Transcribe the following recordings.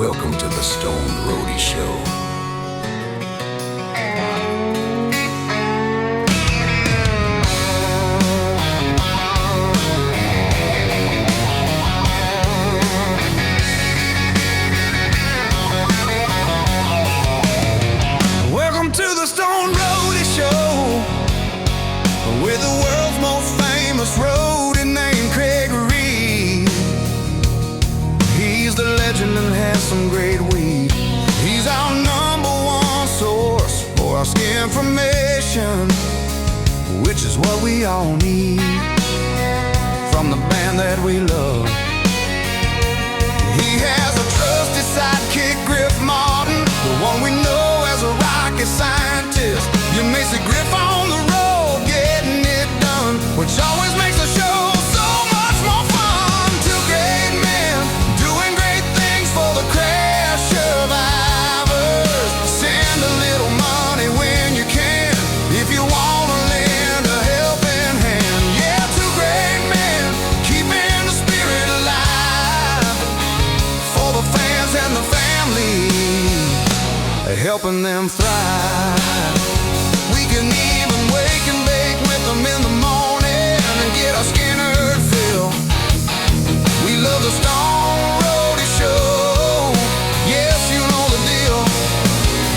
Welcome to the STONED Roadie Show. Welcome to the STONED Roadie Show, with the world's most famous roadie named Craig Reed. He's the legend and has some great weed. He's our number one source for our ski information, which is what we all need from the band that we love. He has a trusty sidekick, Griff Martin, the one we know as a rocket scientist. You may see Griff on the road getting it done, which always makes the show so much more fun. Two great men doing great things for the crash survivors. Send a little money when you can, if you want to lend a helping hand. Yeah, two great men keeping the spirit alive for the fans and the family, helping them thrive. We can even wake and bake with them in the morning and get our Skynyrd fill. We love the STONED Roadie Show. Yes, you know the deal.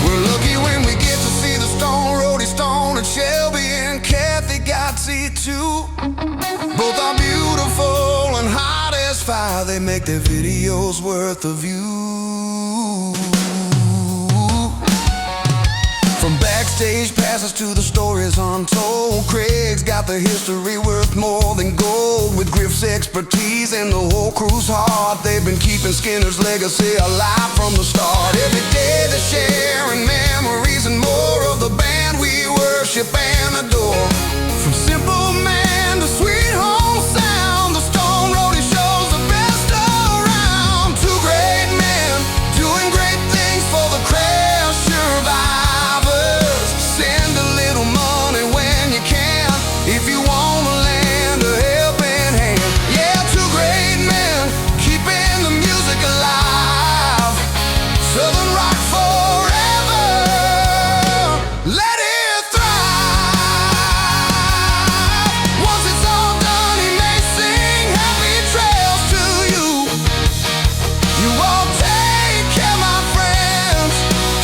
We're lucky when we get to see the STONED Roadie, Stone and Shelby and Kathy GODSEY too. Both are beautiful and hot as fire. They make their videos worth a view. From backstage passes to the stories untold, Craig's got the history worth more than gold. With Griff's expertise and the whole crew's heart, they've been keeping Skynyrd's legacy alive from the start. Every day they're sharing memories and more of the band we worship and adore. From simple man to sweet home sound, the STONED Roadie Show's the best around. Two great men doing great things for the crash survivors. Send a little money when you can, if you want to lend a helping hand. Yeah, two great men keeping the music alive. Southern rock forever, let it thrive. Once it's all done, he may sing happy trails to you. You all take care, my friends.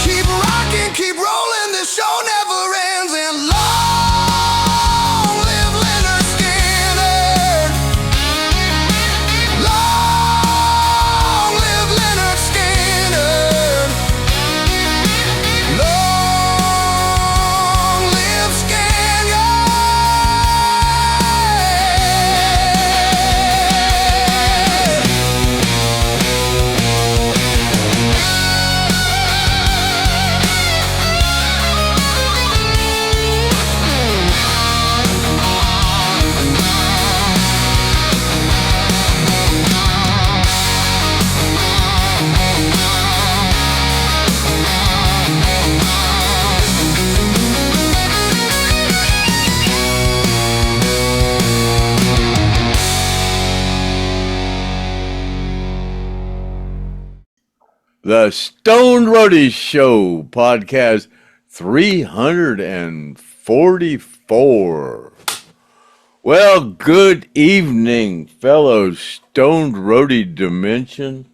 Keep rocking, keep rolling, this show never ends. And long live Lynyrd Skynyrd. Long live Lynyrd Skynyrd. Long live Skynyrd. The STONED Roadie Show, podcast 344. Well, good evening, fellow STONED Roadie Dimension.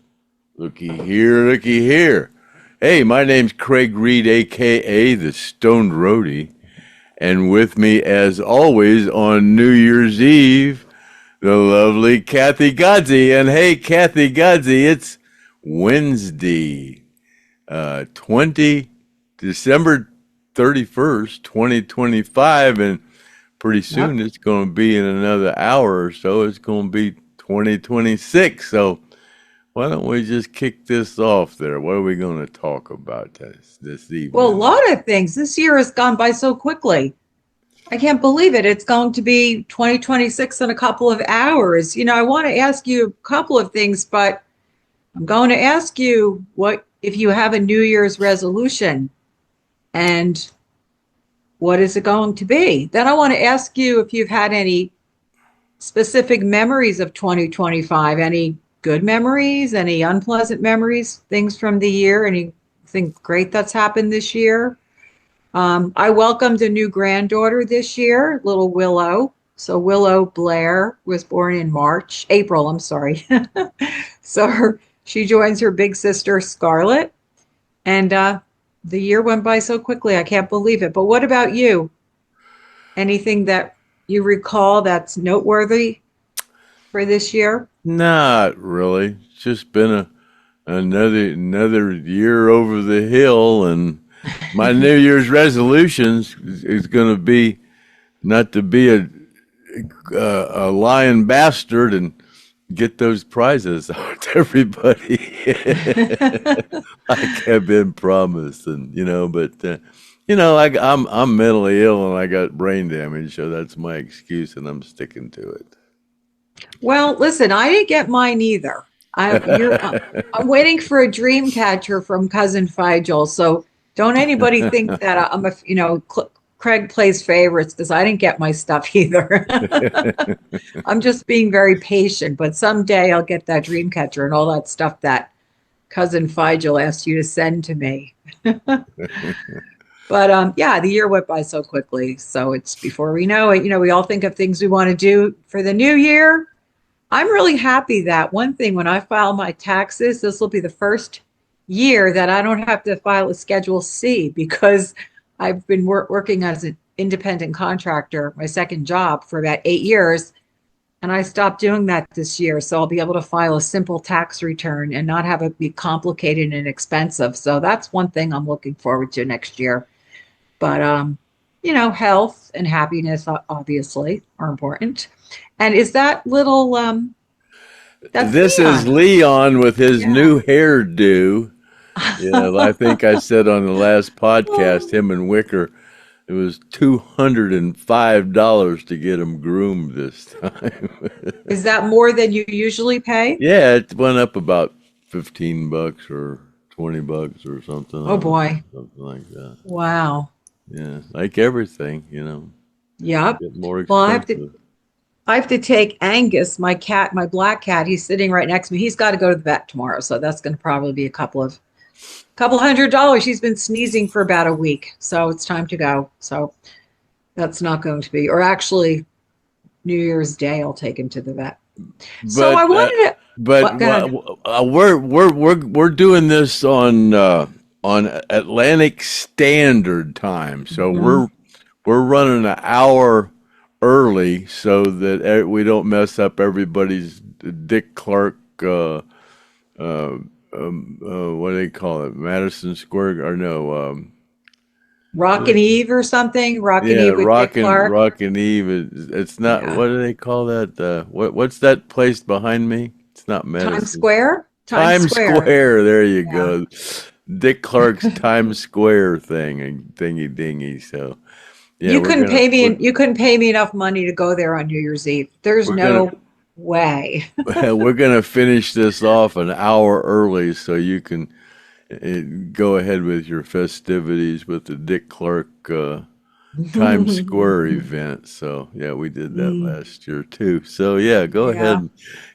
Looky here, looky here. Hey, my name's Craig Reed, a.k.a. the STONED Roadie. And with me, as always, on New Year's Eve, the lovely Kathy GODSEY. And hey, Kathy GODSEY, it's Wednesday, December 31st, 2025, and pretty soon it's going to be in another hour or so, it's going to be 2026. So why don't we just kick this off there? What are we going to talk about this evening? Well, a lot of things. This year has gone by so quickly. I can't believe it. It's going to be 2026 in a couple of hours. You know, I want to ask you a couple of things, but I'm going to ask you what if you have a New Year's resolution and what is it going to be? Then I want to ask you if you've had any specific memories of 2025, any good memories, any unpleasant memories, things from the year, anything great that's happened this year. I welcomed a new granddaughter this year, little Willow. So Willow Blair was born in April, I'm sorry. She joins her big sister Scarlett, and the year went by so quickly, I can't believe it. But what about you? Anything that you recall that's noteworthy for this year? Not really. It's just been another year over the hill, and my New Year's resolutions is going to be not to be a lying bastard and get those prizes out to everybody like I've been promised, and but I'm mentally ill and I got brain damage, so that's my excuse, and I'm sticking to it. Well, listen, I didn't get mine either. I'm waiting for a dream catcher from Cousin Figel. So don't anybody think that Craig plays favorites, because I didn't get my stuff either. I'm just being very patient, but someday I'll get that dream catcher and all that stuff that Cousin Figel asked you to send to me. But yeah, the year went by so quickly. So it's before we know it, we all think of things we want to do for the new year. I'm really happy that one thing, when I file my taxes, this will be the first year that I don't have to file a Schedule C, because I've been working as an independent contractor, my second job, for about 8 years. And I stopped doing that this year. So I'll be able to file a simple tax return and not have it be complicated and expensive. So that's one thing I'm looking forward to next year. But, health and happiness obviously are important. And is that little, this Leon. is Leon with his new hairdo. I think I said on the last podcast, him and Wicker, it was $205 to get him groomed this time. Is that more than you usually pay? Yeah, it went up about $15 or $20 or something. Oh boy. Something like that. Wow. Yeah, like everything, Yep. Get more expensive. Well, I have to take Angus, my cat, my black cat. He's sitting right next to me. He's got to go to the vet tomorrow, so that's going to probably be a couple $100. He's been sneezing for about a week, so it's time to go. So that's not going to be, or actually, New Year's Day, I'll take him to the vet. So I wanted to. But we're doing this on Atlantic Standard Time, so we're running an hour early so that we don't mess up everybody's Dick Clark. What do they call it? Madison Square, or no? Rockin' Eve or something. Rockin' Eve with Dick Clark. Rockin' Eve. It's not. Yeah. What do they call that? What's that place behind me? It's not Madison. Times Square. Times Square. There you go. Dick Clark's Times Square thingy dingy. So yeah, you couldn't pay me enough money to go there on New Year's Eve. There's no way. We're gonna finish this off an hour early so you can go ahead with your festivities with the Dick Clark Times Square event. So yeah, we did that last year too. So yeah, go ahead.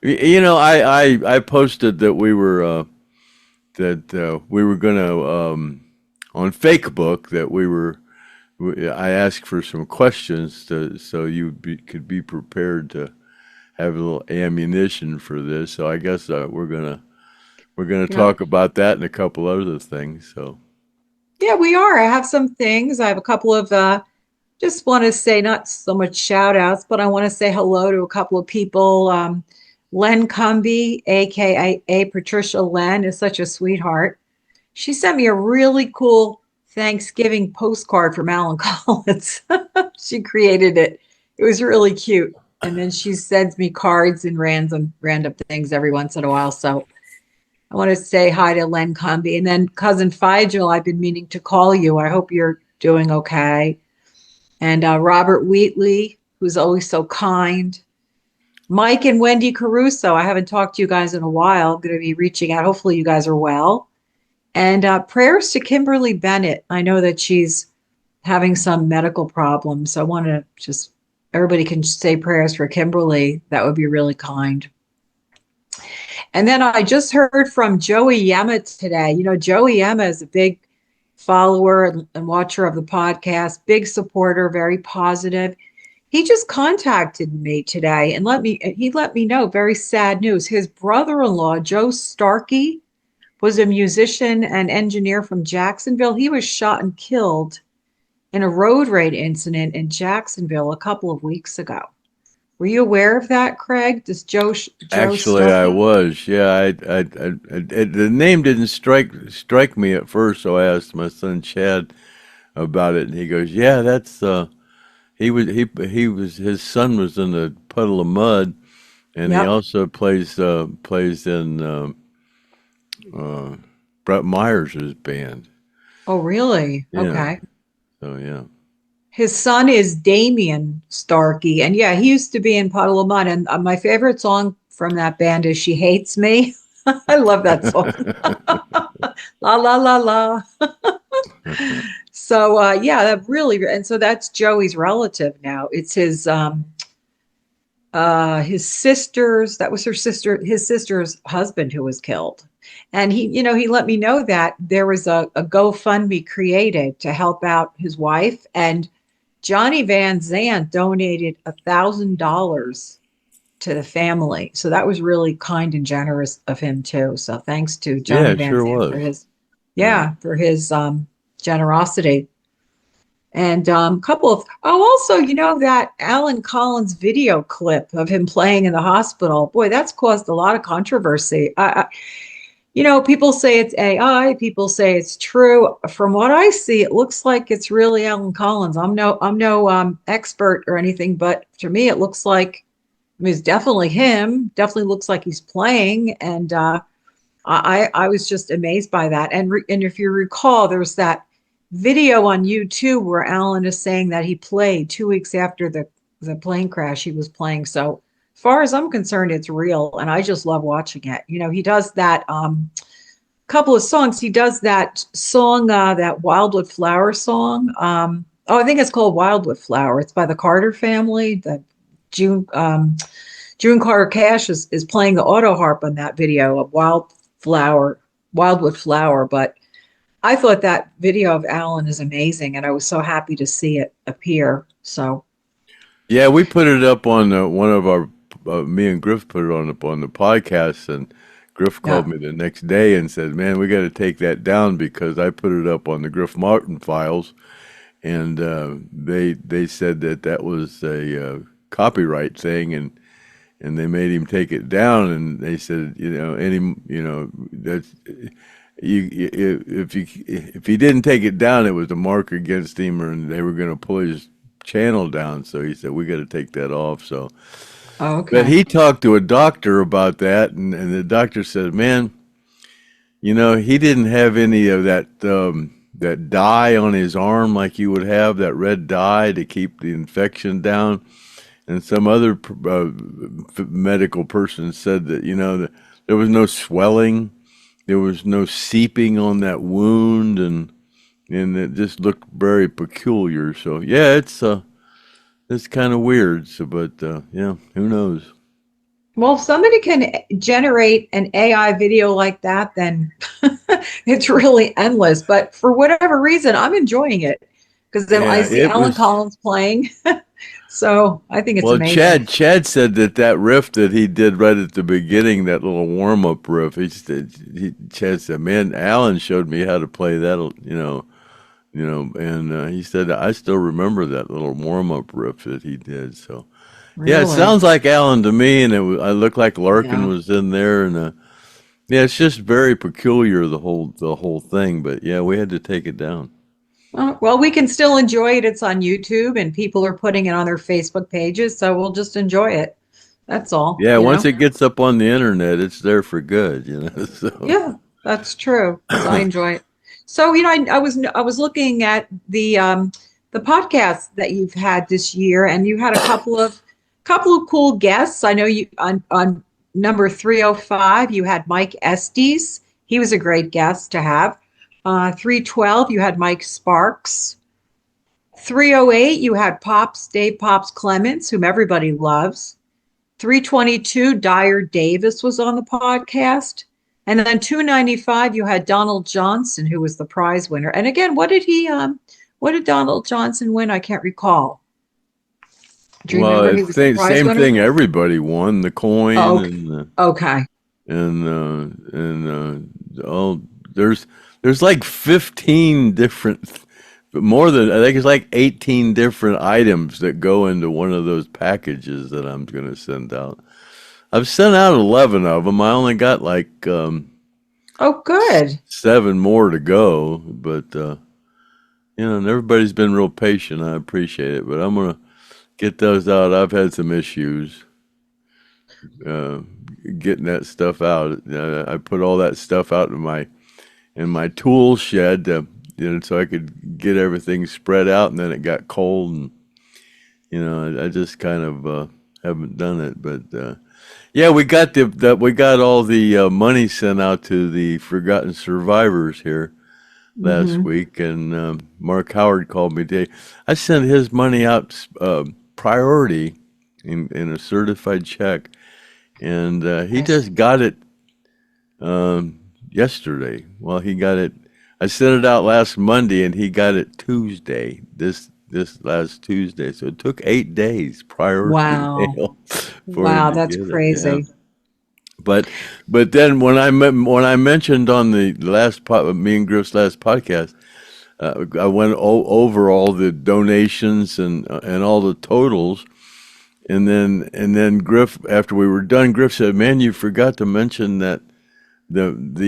I posted that we were gonna on Facebook that I asked for some questions so you could be prepared to have a little ammunition for this. So I guess we're gonna talk about that and a couple other things. So yeah, we are. I have some things. I have a couple of just want to say, not so much shout outs, but I want to say hello to a couple of people. Len Cumby, aka Patricia Len, is such a sweetheart. She sent me a really cool Thanksgiving postcard from Alan Collins. She created it. It was really cute. And then she sends me cards and random things every once in a while. So I want to say hi to Len Cumby. And then Cousin Figel, I've been meaning to call you. I hope you're doing okay. And Robert Wheatley, who's always so kind. Mike and Wendy Caruso, I haven't talked to you guys in a while. I'm going to be reaching out. Hopefully you guys are well. And prayers to Kimberly Bennett. I know that she's having some medical problems. So I want to just, everybody can say prayers for Kimberly. That would be really kind. And then I just heard from Joey Yema today. You know, Joey Yema is a big follower and watcher of the podcast, big supporter, very positive. He just contacted me today and he let me know very sad news. His brother-in-law, Joe Starkey, was a musician and engineer from Jacksonville. He was shot and killed in a road rage incident in Jacksonville a couple of weeks ago. Were you aware of that, Craig? Does Joe Actually, I Starkey? was. Yeah, the name didn't strike me at first, so I asked my son Chad about it, and he goes, "Yeah, that's he was his son was in a puddle of mud, and he Yep. also plays in Brett Myers' band. Oh, really? Yeah, Okay. so yeah, His son is Damian Starkey. And yeah, he used to be in Puddle of Mud. And my favorite song from that band is She Hates Me. I love that song. La, la, la, la. So, yeah, that really, and so that's Joey's relative now. It's his sister's, that was his sister's husband who was killed. And he let me know that there was a GoFundMe created to help out his wife. And Johnny Van Zant donated $1,000 to the family. So that was really kind and generous of him too. So thanks to yeah, Johnny it Van sure Zant was. for his, Yeah, yeah, for his generosity. And couple of also, that Alan Collins video clip of him playing in the hospital. Boy, that's caused a lot of controversy. People say it's AI, people say it's true. From what I see, it looks like it's really Alan Collins. I'm no expert or anything, but to me, it looks like, I mean, it's definitely him. Definitely looks like he's playing, and I was just amazed by that. And if you recall, there was that video on YouTube where Alan is saying that he played 2 weeks after the plane crash. He was playing. So as far as I'm concerned, it's real, and I just love watching it. He does that couple of songs. He does that song, that Wildwood Flower song. I think it's called Wildwood Flower. It's by the Carter family. The June June Carter Cash is playing the auto harp on that video of Wildwood Flower. But I thought that video of Alan is amazing, and I was so happy to see it appear. So, yeah, we put it up on one of our me and Griff put it on the podcast, and Griff yeah. called me the next day and said, "Man, we got to take that down because I put it up on the Griff Martin files." And they said that was a copyright thing, and they made him take it down. And they said, that's if he didn't take it down, it was a mark against him, and they were going to pull his channel down. So he said we got to take that off. So, Oh, but okay. he talked to a doctor about that, and the doctor said, "Man, he didn't have any of that dye on his arm like you would have, that red dye to keep the infection down." And some other medical person said that, that there was no swelling, there was no seeping on that wound, and it just looked very peculiar. So yeah, it's kind of weird. So, but yeah, who knows? Well, if somebody can generate an AI video like that, then it's really endless. But for whatever reason, I'm enjoying it because then I Yeah, see it Alan was. Collins playing. So I think it's Well, amazing. Chad said that riff that he did right at the beginning, that little warm up riff. Chad said, "Man, Alan showed me how to play that, and he said I still remember that little warm up riff that he did." So yeah, it Really? sounds like Alan to me, and I looked like Larkin Yeah. was in there, and yeah, it's just very peculiar, the whole thing. But yeah, we had to take it down. Well, we can still enjoy it. It's on YouTube and people are putting it on their Facebook pages. So we'll just enjoy it. That's all, Yeah, you once know? it gets up on the internet, it's there for good, So Yeah, that's true. So I enjoy it. So, I was looking at the podcast that you've had this year, and you had a couple of cool guests. I know you on number 305, you had Mike Estes. He was a great guest to have. 312, you had Mike Sparks. 308, you had Dave Pops Clements, whom everybody loves. 322, Dyer Davis was on the podcast. And then 295, you had Donald Johnson, who was the prize winner. And again, what did Donald Johnson win? I can't recall. Do you remember he was the prize same winner? thing. Everybody won the coin. Oh, okay. And there's like 15 different, more than, I think it's like 18 different items that go into one of those packages that I'm going to send out. I've sent out 11 of them. I only got like good. 7 more to go, but and everybody's been real patient. I appreciate it, but I'm gonna get those out. I've had some issues getting that stuff out. I put all that stuff out in my tool shed, so I could get everything spread out, and then it got cold, and I just kind of haven't done it, but. Yeah, we got all the money sent out to the Forgotten Survivors here last week, and Mark Howard called me today. I sent his money out priority in a certified check, and he just got it yesterday. Well, he got it. I sent it out last Monday, and he got it Tuesday. This last Tuesday, so it took 8 days prior. Wow. Wow, that's crazy. Yeah. But then when I mentioned on the last me and Griff's last podcast, I went over all the donations and all the totals, and then Griff, after we were done, Griff said, "Man, you forgot to mention that the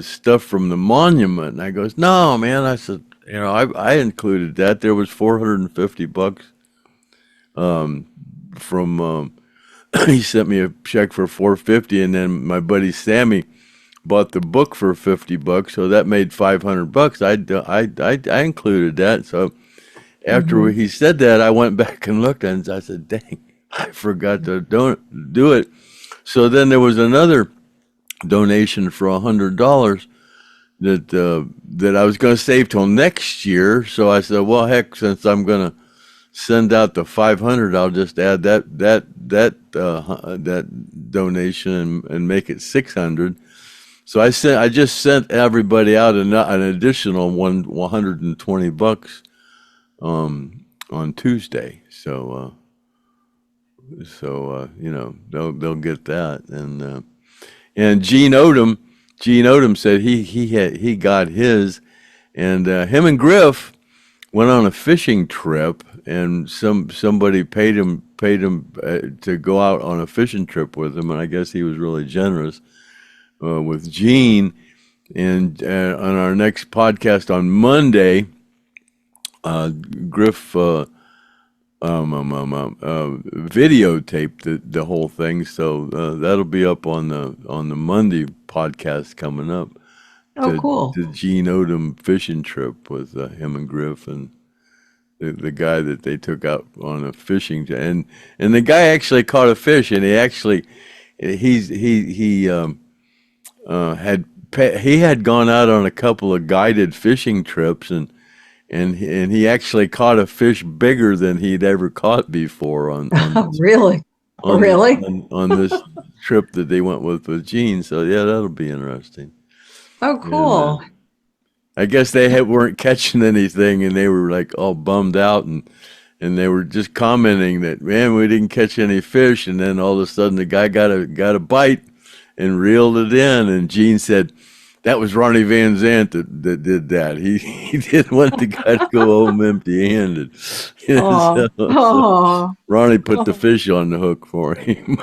stuff from the monument." And I goes, "No, man," I said. I included that. There was $450 from. He sent me a check for $450, and then my buddy Sammy bought the book for $50, so that made $500. I included that. So after he said that, I went back and looked, and I said, "Dang, I forgot to do it." So then there was another donation for $100. That I was going to save till next year, so I said, "Well, heck, since I'm going to send out the $500, I'll just add that donation and make it $600." So I just sent everybody out an additional $120 on Tuesday. So they'll get that, and Gene Odom said he got his, and him and Griff went on a fishing trip, and somebody paid him to go out on a fishing trip with him, and I guess he was really generous with Gene. And on our next podcast on Monday, Griff videotaped the whole thing, so that'll be up on the Monday podcast coming up. Cool. The Gene Odom fishing trip with him and Griff and the guy that they took out on a fishing, and the guy actually caught a fish, and he had gone out on a couple of guided fishing trips, and he actually caught a fish bigger than he'd ever caught before on really on this trip that they went with Gene. So yeah, that'll be interesting. Oh, cool. And, I guess they weren't catching anything, and they were like all bummed out, and they were just commenting that, "Man, we didn't catch any fish." And then all of a sudden, the guy got a bite and reeled it in, and Gene said, "That was Ronnie Van Zant that did that. He didn't want the guy to go home empty-handed." So Ronnie put the fish on the hook for him.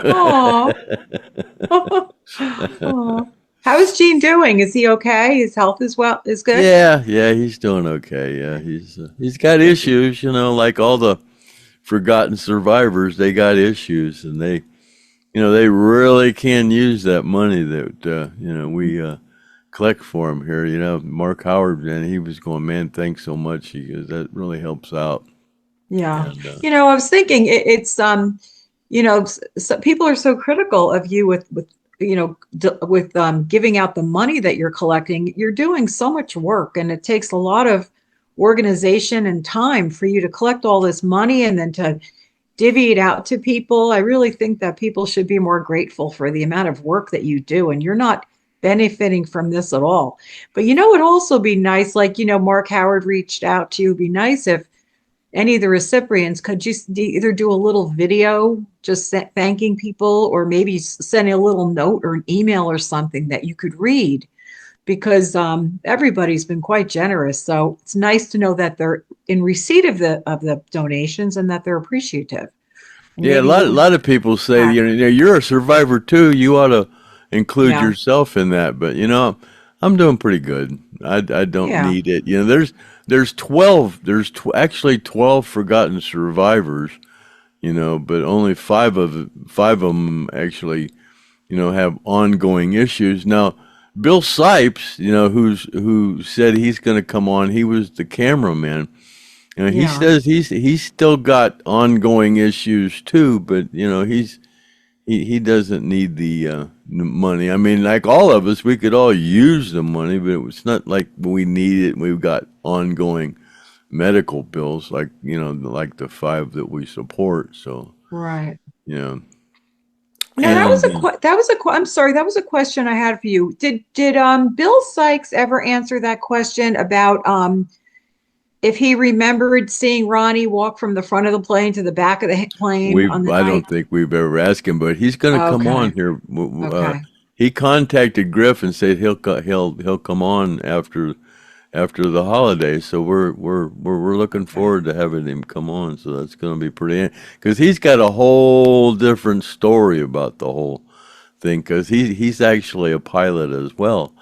How is Gene doing? Is he okay? His health is good? Yeah, he's doing okay. Yeah, he's got issues, like all the forgotten survivors. They got issues, and they really can use that money that we collect for him here. Mark Howard, and he was going, "Man, thanks so much." He goes, "That really helps out." Yeah, and, I was thinking it's so people are so critical of you with giving out the money that you're collecting. You're doing so much work, and it takes a lot of organization and time for you to collect all this money, and then to divvy it out to people. I really think that people should be more grateful for the amount of work that you do, and you're not benefiting from this at all. But it'd also be nice, like, Mark Howard reached out to you. It'd be nice if any of the recipients could just either do a little video just thanking people, or maybe sending a little note or an email or something that you could read, because everybody's been quite generous. So it's nice to know that they're in receipt of the donations and that they're appreciative. And Yeah, a maybe lot of people say, yeah, you're a survivor too. You ought to include yeah, yourself in that. But I'm doing pretty good. I don't yeah, need it. There's 12. Actually 12 forgotten survivors. But only five of them actually have ongoing issues. Now, Bill Sipes, who said he's going to come on. He was the cameraman. He yeah, says he's still got ongoing issues too, but he doesn't need the money. I mean, like all of us, we could all use the money, but it's not like we need it. We've got ongoing medical bills, like like the five that we support. So right. yeah, Now and I'm sorry, that was a question I had for you. Did Bill Sykes ever answer that question about if he remembered seeing Ronnie walk from the front of the plane to the back of the plane on the I night? don't think we've ever asked him, but he's going to come on Okay, here. okay. He contacted Griff and said he'll come on after the holidays. So we're looking forward to having him come on. So that's going to be pretty, because he's got a whole different story about the whole thing, because he's actually a pilot as well.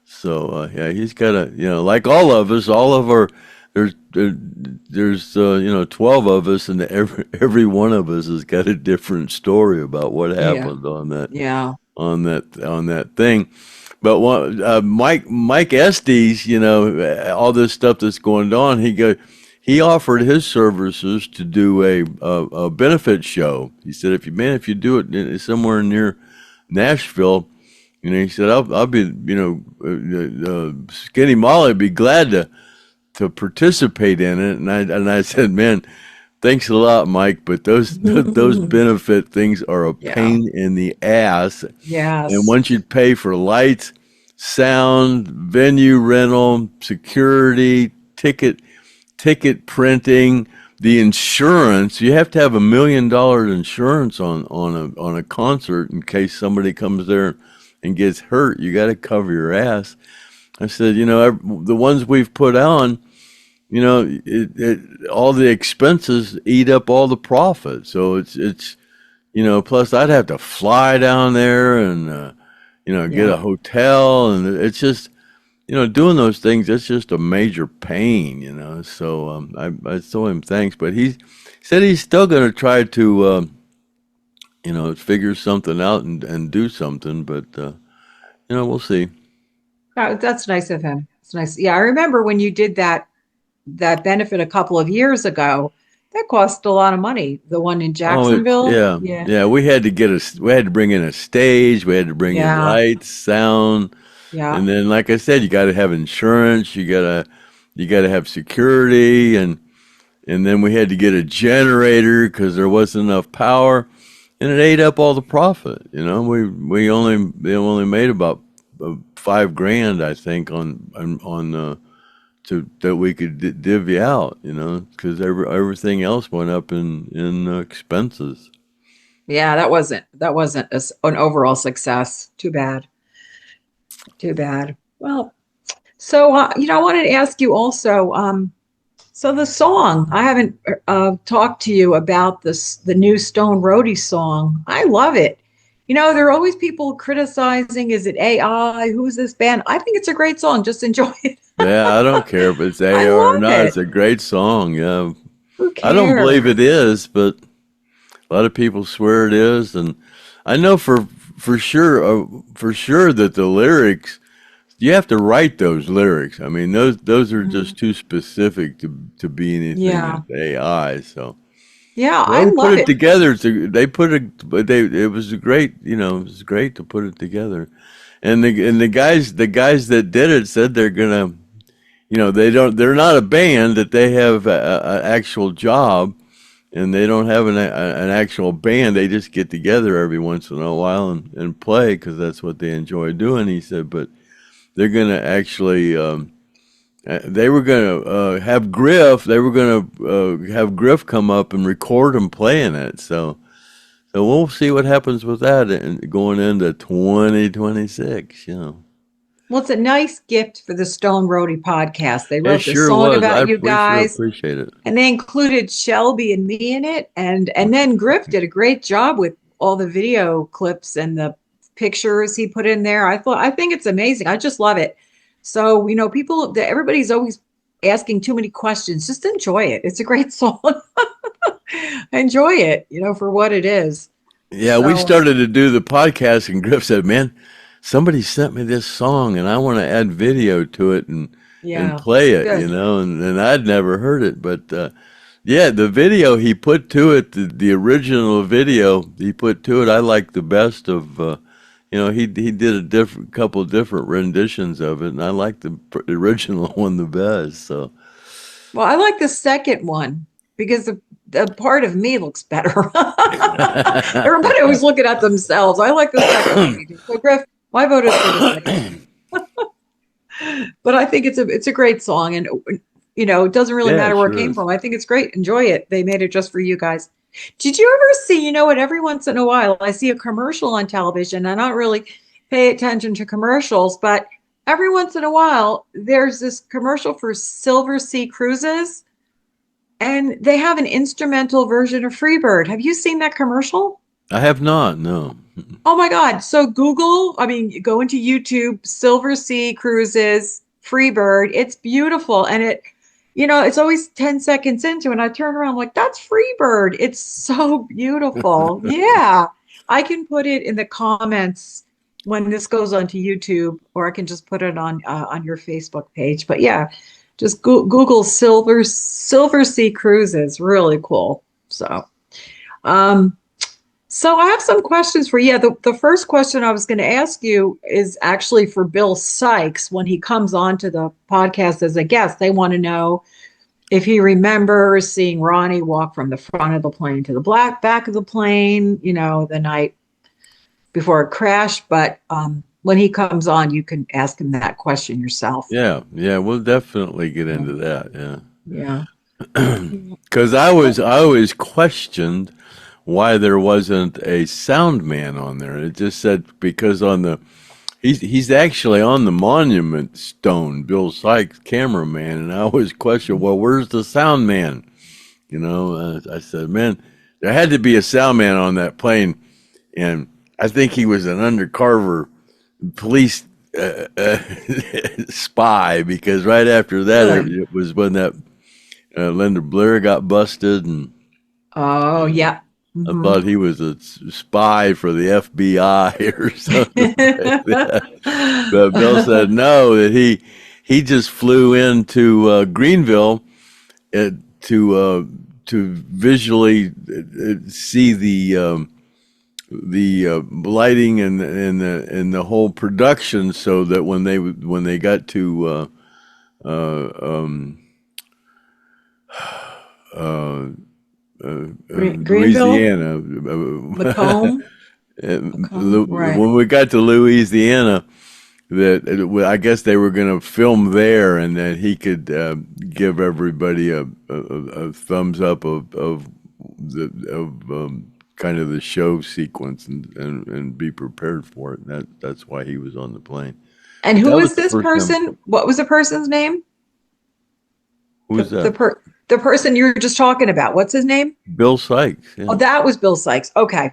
So yeah, he's got like all of us, all of our there's 12 of us, and every one of us has got a different story about what Yeah, happened on that yeah, thing. But Mike Estes, all this stuff that's going on, he offered his services to do a benefit show. He said, if you do it somewhere near Nashville, he said, I'll be, Skinny Molly would be glad to participate in it. And I said, man, thanks a lot, Mike, but those benefit things are a yeah, pain in the ass. And yes, once you pay for lights, sound, venue rental, security, ticket printing, the insurance, you have to have $1 million insurance on a concert in case somebody comes there and gets hurt. You got to cover your ass. I said, the ones we've put on, all the expenses eat up all the profit. So it's plus I'd have to fly down there and get a yeah. hotel, and it's just doing those things. It's just a major pain. So I told him thanks, but he said he's still going to try to figure something out and do something, but we'll see. That's nice of him. It's nice. Yeah, I remember when you did that benefit a couple of years ago. That cost a lot of money. The one in Oh Jacksonville. yeah, Yeah, yeah. We had to bring in a stage. We had to bring in yeah, lights, sound, yeah, and then, like I said, you got to have insurance. You gotta have security, and then we had to get a generator because there wasn't enough power, and it ate up all the profit. They only made about $5,000, I think, on that we could divvy out, because everything else went up in expenses. yeah. That wasn't an overall success. Too bad. Too bad. Well, so I wanted to ask you also. So the song, I haven't talked to you about the new Stone Roadie song. I love it. There are always people criticizing, is it AI? Who's this band? I think it's a great song. Just enjoy it. Yeah, I don't care if it's I AR or love not. It's it. a great song. Yeah, Who I don't believe cares? it is, but a lot of people swear it is, and I know for sure that the lyrics, you have to write those lyrics. I mean, those are Mhm. just too specific to be anything Yeah. with AI. So Yeah, I whoever put love it it. together, it was a great, it was great to put it together. And the guys that did it said they're gonna, they're not a band, that they have a actual job, and they don't have an actual band. They just get together every once in a while and play because that's what they enjoy doing. He said, but they're going to actually, they were going to have Griff. They were going to have Griff come up and record him playing it. So we'll see what happens with that and going into 2026. Well, it's a nice gift for the Stone Roadie podcast. They It wrote the sure song was. about you We guys, sure appreciate it. and they included Shelby and me in it. And then Griff did a great job with all the video clips and the pictures he put in there. I think it's amazing. I just love it. So, everybody's always asking too many questions. Just enjoy it. It's a great song. Enjoy it, for what it is. Yeah, we started to do the podcast, and Griff said, "Man, somebody sent me this song, and I want to add video to it and play it." Good. And I'd never heard it, but the video he put to it, the original video he put to it, I like the best of. He did a couple of different renditions of it, and I like the original one the best. So, well, I like the second one because the part of me looks better. Everybody always looking at themselves. I like the second one. So, Griff, my vote is for the second. But I think it's a great song, and it doesn't really matter where it came from. I think it's great. Enjoy it. They made it just for you guys. Did you ever see, every once in a while I see a commercial on television. I don't really pay attention to commercials, but every once in a while there's this commercial for Silver Sea Cruises, and they have an instrumental version of Freebird. Have you seen that commercial? I have not, no. Oh my God. So go into YouTube, Silver Sea Cruises, Freebird. It's beautiful. And it's always 10 seconds into, and I turn around, I'm like, that's Freebird. It's so beautiful. Yeah. I can put it in the comments when this goes onto YouTube, or I can just put it on your Facebook page. But yeah, just Google Silver Sea Cruises. Really cool. So I have some questions for you. Yeah, the first question I was going to ask you is actually for Bill Sykes. When he comes on to the podcast as a guest, they want to know if he remembers seeing Ronnie walk from the front of the plane to the back of the plane, the night before it crashed. But when he comes on, you can ask him that question yourself. Yeah, we'll definitely get into that. Yeah. Because I always questioned why there wasn't a sound man on there. It just said because he's actually on the monument stone, Bill Sykes, cameraman, and I always questioned, well, where's the sound man? I said, man, there had to be a sound man on that plane, and I think he was an undercover police spy, because right after that it was when that Lynyrd Skynyrd got busted, and oh yeah. I thought he was a spy for the FBI or something like that. But Bill said no, that he just flew into Greenville to visually see the lighting and the whole production, so that when they got to Louisiana, Macomb? Right. When we got to Louisiana, I guess they were going to film there, and that he could give everybody a thumbs up of kind of the show sequence and be prepared for it. And that's why he was on the plane. And who was this person? What was the person's name? Who's that? The person you were just talking about. What's his name? Bill Sykes. Yeah. Oh, that was Bill Sykes. Okay.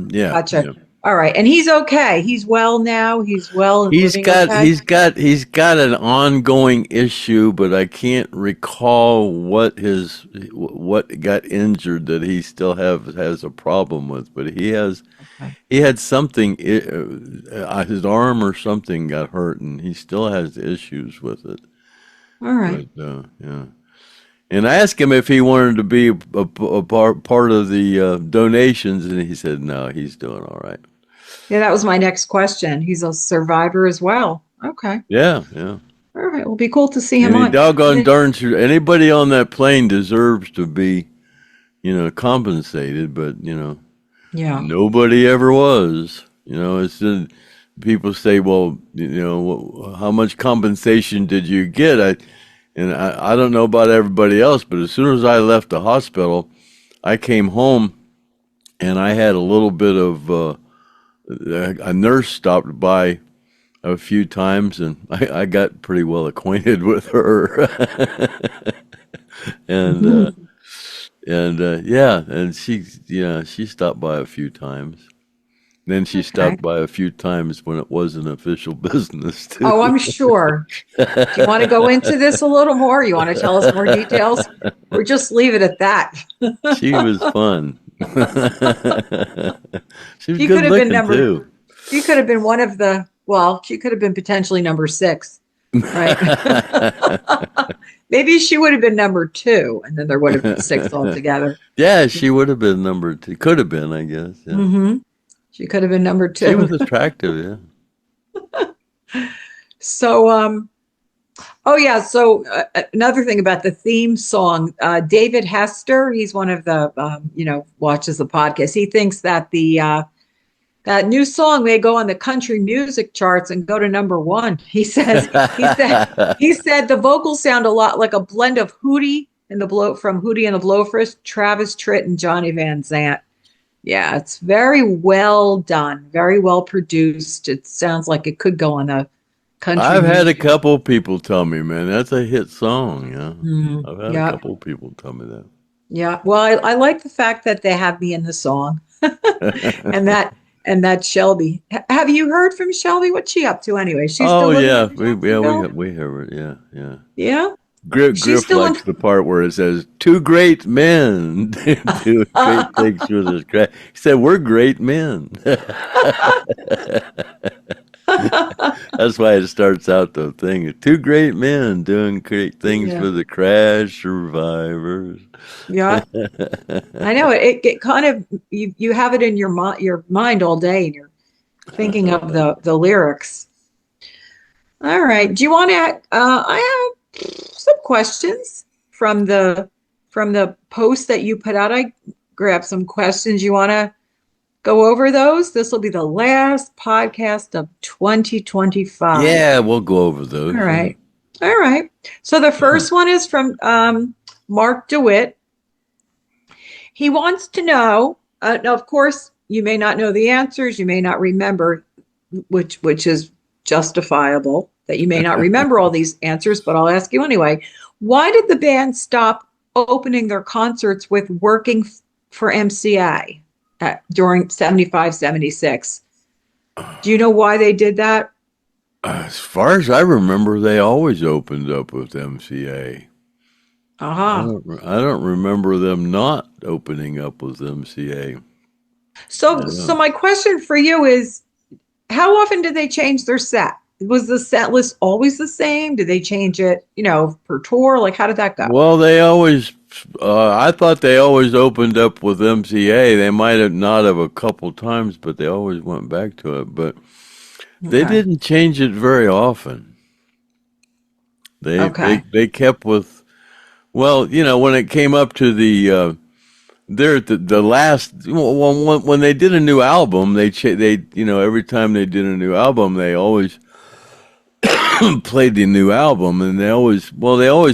Yeah. Gotcha. Yeah. All right. And he's okay. He's well now. He's well. He's got an ongoing issue, but I can't recall what got injured that he still has a problem with. But he had something. His arm or something got hurt, and he still has issues with it. All right. But, yeah. And I asked him if he wanted to be a part of the donations, and he said no, he's doing all right. Yeah, that was my next question. He's a survivor as well. Okay. Yeah. All right. Well, it'll be cool to see him and on. Doggone darn sure anybody on that plane deserves to be compensated, but Yeah. nobody ever was. People say, well, how much compensation did you get? I don't know about everybody else, but as soon as I left the hospital, I came home and I had a little bit of a nurse stopped by a few times, and I got pretty well acquainted with her. and yeah, and she stopped by a few times. Then she Okay. stopped by a few times when it wasn't official business too. Oh, I'm sure. Do you want to go into this a little more? You want to tell us more details? Or just leave it at that? She was fun. She was She could good have been looking too. she could have been one of the, well, she could have been potentially number 6, right? Maybe she would have been number 2, and then there would have been 6 altogether. Yeah, she would have been number 2. Could have been, I guess. Yeah. Mm-hmm. She could have been number 2. She was attractive, yeah. So, oh yeah. So another thing about the theme song, David Hester, he's one of the, watches the podcast. He thinks that that new song may go on the country music charts and go to number 1. He said the vocals sound a lot like a blend of Hootie and the Blowfish, Travis Tritt, and Johnny Van Zant. Yeah, it's very well done, very well produced. It sounds like it could go on a country. I've had a music. couple people tell me, man, that's a hit song. Yeah, Mhm. I've had Yeah. a couple people tell me that. Yeah. Well, I like the fact that they have me in the song, and that Shelby. Have you heard from Shelby? What's she up to anyway? She's still Oh living yeah, in we heard it. Yeah, yeah. Yeah. Griff still likes the part where it says, 2 great men do great things with his craft. He said, we're great men. That's why it starts out the thing. 2 great men doing great things for the crash survivors. Yeah. I know it kind of, you have it in your mind all day, and you're thinking of the lyrics. All right. Do you want to, I have some questions from the post that you put out. I grabbed some questions. You want to go over those? This will be the last podcast of 2025. Yeah, we'll go over those. All right. All right. So the first one is from Mark DeWitt. He wants to know, now, of course, you may not know the answers. You may not remember, which is justifiable that you may not remember all these answers, but I'll ask you anyway. Why did the band stop opening their concerts with Working for MCA during 75, 76? Do you know why they did that? As far as I remember, they always opened up with MCA. Uh-huh. I don't remember them not opening up with MCA. So my question for you is, how often did they change their set? Was the set list always the same? Did they change it, per tour? Like, how did that go? Well, they always, I thought they always opened up with MCA. They might have not have a couple times, but they always went back to it. But they didn't change it very often. They kept with, well, when it came up to the last, when they did a new album, they every time they did a new album, they always played the new album, and they always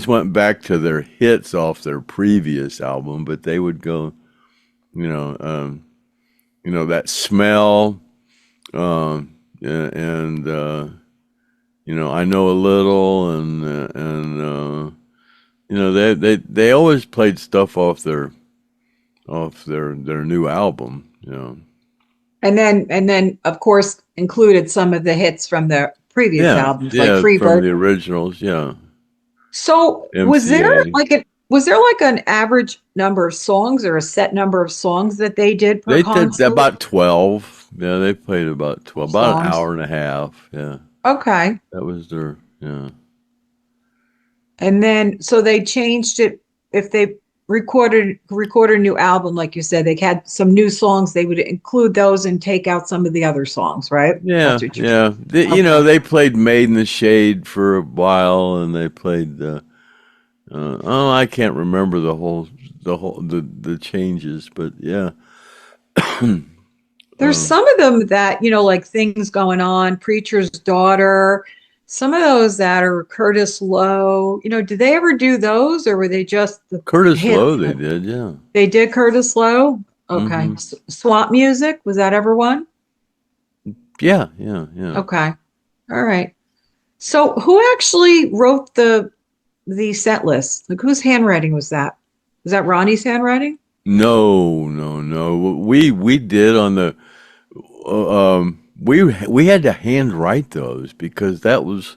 went back to their hits off their previous album, but they would go, that Smell, and I Know a Little, and they always played stuff off their new album, And then of course included some of the hits from the previous albums, like Freebird. From the originals, yeah. So MCA. was there like an average number of songs or a set number of songs that they did per concert? Did about 12. Yeah, they played about 12, about songs. an hour and a half. Yeah. Okay. That was their, yeah. And then, so they changed it. If they recorded a new album, like you said, they had some new songs, they would include those and take out some of the other songs, right? Yeah, yeah. They played Made in the Shade for a while, and they played, Oh, I can't remember the changes, but yeah. There's Um, some of them that, like Things Going On, Preacher's Daughter, some of those that are Curtis Lowe. Did they ever do those or were they just the Curtis Lowe, hits? they did, yeah. They did Curtis Lowe? Okay. Hmm. Swamp Music, was that ever one? Yeah, yeah, yeah. Okay. All right. So who actually wrote the set list? Like whose handwriting was that? Was that Ronnie's handwriting? No, no, no. We did on the we had to handwrite those because that was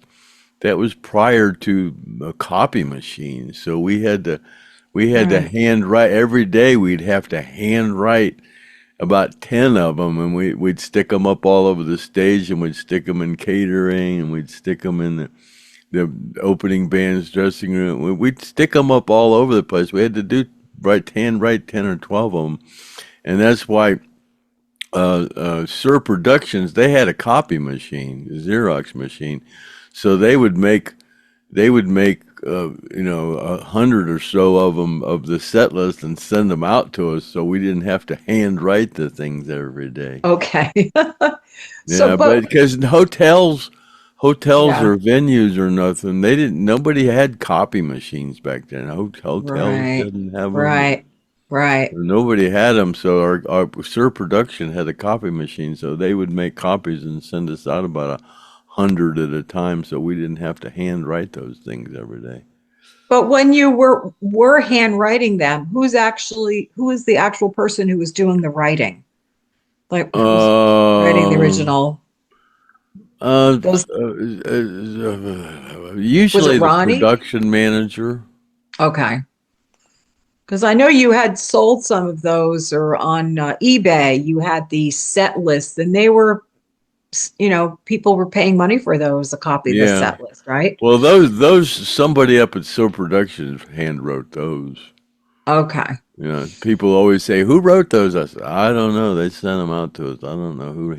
prior to a copy machine. So we had to Right. handwrite every day. We'd have to handwrite about 10 of them, and we'd stick them up all over the stage, and we'd stick them in catering, and we'd stick them in the opening band's dressing room. We'd stick them up all over the place. We had to write 10 or 12 of them, and that's why Sir Productions, they had a copy machine, a Xerox machine, so they would make 100 or so of them of the set list and send them out to us, so we didn't have to handwrite the things every day. Okay. So, Yeah, but but because hotels yeah, or venues or nothing, nobody had copy machines back then. Hotels right, didn't have them. right, right. Nobody had them, so our Sir Production had a copy machine, so they would make copies and send us out about 100 at a time, so we didn't have to handwrite those things every day. But when you were handwriting them, who is the actual person who was doing the writing? Like who's writing the Um, original? uh, Those Was it Usually the Ronnie? production manager. Okay. Because I know you had sold some of those or on eBay, you had the set lists and they were, people were paying money for those, a copy of the Yeah. set list, right? Well, those somebody up at Sir Productions hand wrote those. Okay. People always say, "Who wrote those?" I said, "I don't know. They sent them out to us. I don't know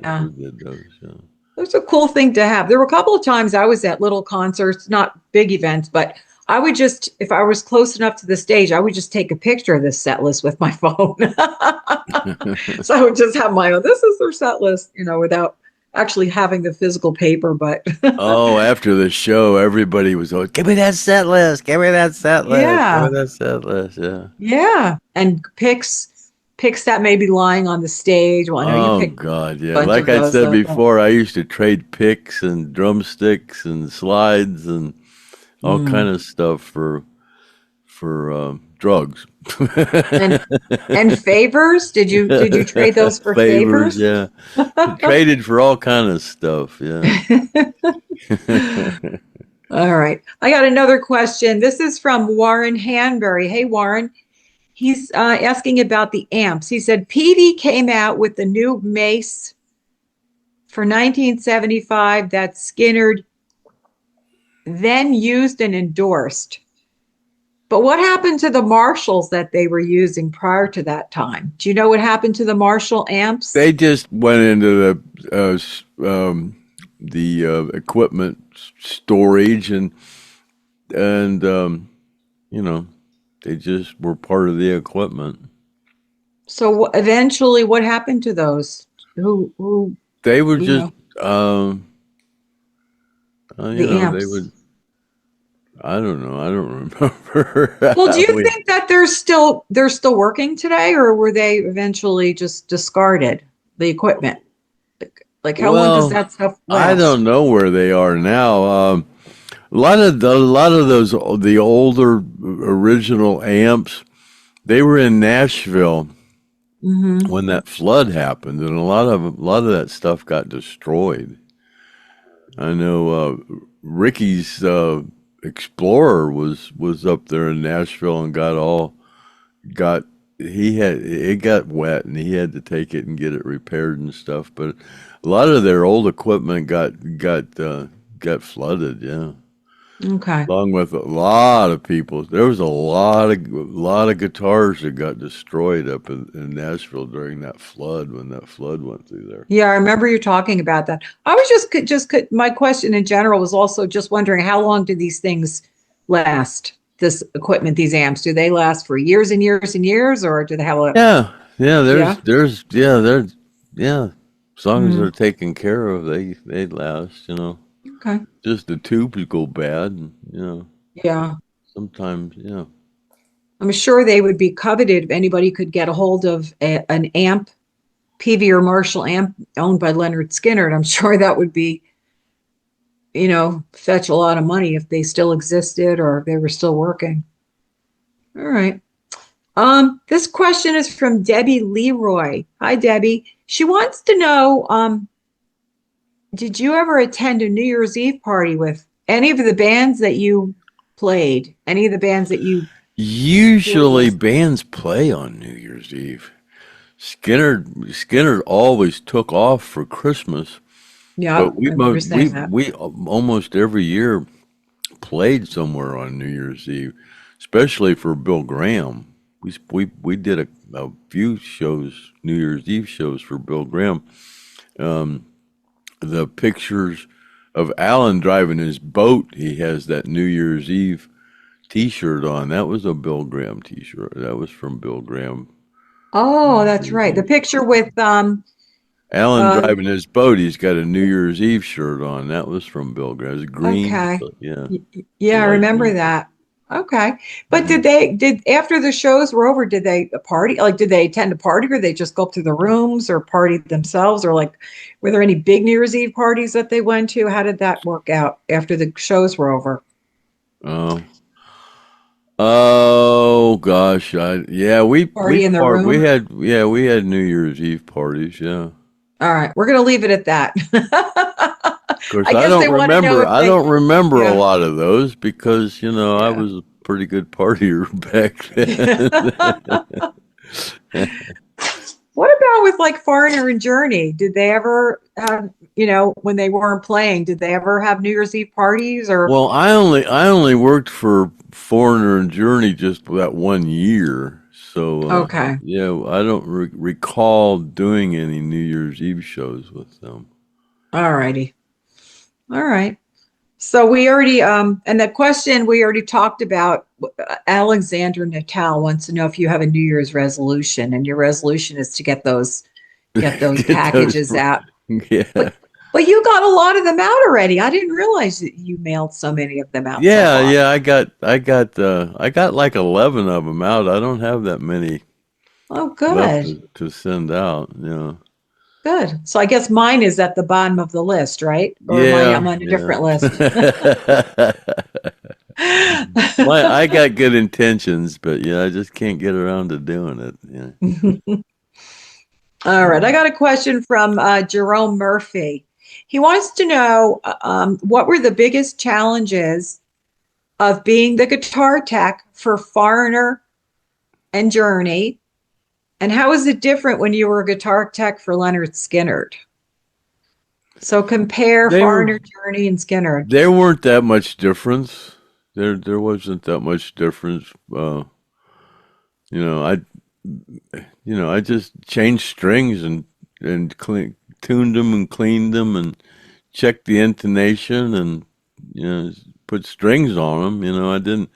Yeah. who did those." Yeah. It's a cool thing to have. There were a couple of times I was at little concerts, not big events, but I would just, if I was close enough to the stage, I would just take a picture of this set list with my phone. So I would just have my own, this is their set list, without actually having the physical paper. But Oh, after the show, everybody was always, "Give me that set list. Give me that set list. Give me yeah, that set list." Yeah. yeah. And picks that may be lying on the stage. Well, I know you Oh picked God, a yeah. bunch Like of I those. said So before, I used to trade picks and drumsticks and slides and all kind mm. of stuff for drugs, and and favors. Did you trade those for favors. favors? Yeah, traded for all kind of stuff. Yeah. All right. I got another question. This is from Warren Hanbury. Hey, Warren. He's asking about the amps. He said Petey came out with the new Mace for 1975 that Skynyrd then used and endorsed. But what happened to the Marshalls that they were using prior to that time? Do you know what happened to the Marshall amps? They just went into the equipment storage and you know they just were part of the equipment. So eventually, what happened to those? Who, They were you just know, um, the they amps? would. I don't know. I don't remember. Well, do you we, think that they're still working today, or were they eventually just discarded the equipment? Like how long does well, that stuff I last? don't know where they are now. A lot of those the older original amps. They were in Nashville Hmm. when that flood happened, and a lot of that stuff got destroyed. I know Ricky's Explorer was up there in Nashville and got he had it got wet and he had to take it and get it repaired and stuff. But a lot of their old equipment got flooded. Yeah, Okay. along with a lot of people. There was a lot of guitars that got destroyed up in Nashville during that flood when that flood went through there. Yeah, I remember you talking about that. I was my question in general was also just wondering how long do these things last? this equipment, these amps? Do they last for years and years and years, or do they have a Yeah. yeah? Yeah. As long as they're Mm, taken care of, they last. okay. Just the tubes go bad. And, Yeah. sometimes, I'm sure they would be coveted if anybody could get a hold of an amp, PV or Marshall amp owned by Lynyrd Skynyrd. I'm sure that would be, fetch a lot of money if they still existed or if they were still working. All right. This question is from Debbie Leroy. Hi, Debbie. She wants to know, did you ever attend a New Year's Eve party with any of the bands that you played? Any of the bands that you toured Usually with? bands play on New Year's Eve. Skinner always took off for Christmas, Yeah, but I remember saying that. we almost every year played somewhere on New Year's Eve, especially for Bill Graham. We did a few shows, New Year's Eve shows for Bill Graham. The pictures of Alan driving his boat, he has that New Year's Eve T-shirt on. That was a Bill Graham T-shirt. That was from Bill Graham. Oh, New that's Year's right. The Eve. picture with Alan uh driving his boat, he's got a New Year's Eve shirt on. That was from Bill Graham. It's green, okay. but yeah, Yeah, I light remember green. that. Okay. But Mhm. did after the shows were over, did they party? Like, did they attend a party or they just go up to the rooms or party themselves? Or like, were there any big New Year's Eve parties that they went to? How did that work out after the shows were over? Oh, oh gosh, yeah, Party in the we room? had New Year's Eve parties. Yeah, All right, we're gonna leave it at that. of course, I guess they want to know if I they, don't remember a yeah. lot of those because I Yeah. was a pretty good partier back then. What about with like Foreigner and Journey? Did they ever have, when they weren't playing, did they ever have New Year's Eve parties or Well, I only worked for Foreigner and Journey just that one year, so okay. yeah, I don't recall doing any New Year's Eve shows with them. All righty. All right. So we already and the question we already talked about, Alexander Natal wants to know if you have a New Year's resolution and your resolution is to get those Get those, packages out. yeah, But you got a lot of them out already. I didn't realize that you mailed so many of them out so yeah, far. yeah. I got like 11 of them out. I don't have that many Oh, left good. to send out. Good. So I guess mine is at the bottom of the list, right? Or am I Yeah, am on a yeah. different list? I got good intentions, but yeah, I just can't get around to doing it. Yeah. All right. I got a question from Jerome Murphy. He wants to know what were the biggest challenges of being the guitar tech for Foreigner and Journey, and how is it different when you were a guitar tech for Lynyrd Skynyrd? So compare They were Foreigner, Journey, and Skynyrd. There weren't that much difference. There wasn't that much difference. You know, I I just changed strings and tuned them and cleaned them and checked the intonation and put strings on them. I didn't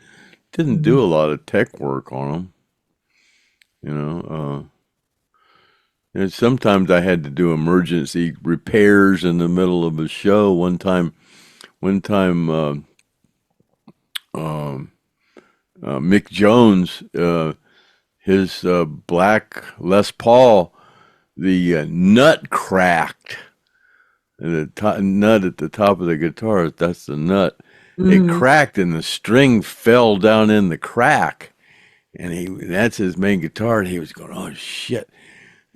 do a Mhm. lot of tech work on them. You know, and sometimes I had to do emergency repairs in the middle of a show. One time, um, Mick Jones, his black Les Paul, the nut cracked. The nut at the top of the guitar, that's the nut. It Mhm. cracked and the string fell down in the crack. And that's his main guitar. And he was going, oh shit.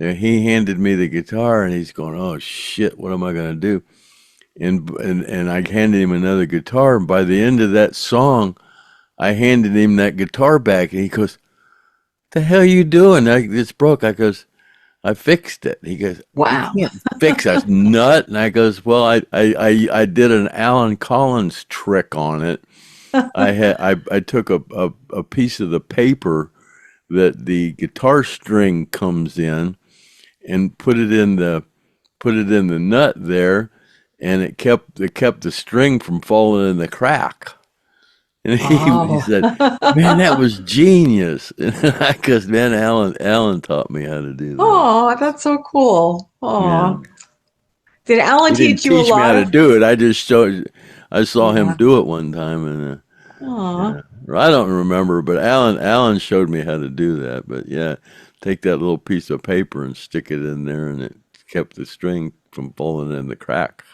And he handed me the guitar and he's going, oh shit, what am I going to do? And I handed him another guitar. And by the end of that song, I handed him that guitar back. And he goes, the hell you doing? It's broke. I goes, I fixed it. He goes, you Wow. can't fix a nut. And I goes, well, I did an Alan Collins trick on it. I took a piece of the paper that the guitar string comes in and put it in the nut there, and it kept the string from falling in the crack. And he Oh. said, "Man, that was genius." Because man, Alan taught me how to do that. Oh, that's so cool. Yeah. Oh. Did Alan He didn't teach you a teach me lot how to of? do it. I just showed. I saw him Yeah. do it one time, and Oh. yeah, I don't remember, but Alan showed me how to do that. But yeah, take that little piece of paper and stick it in there, and it kept the string from falling in the crack.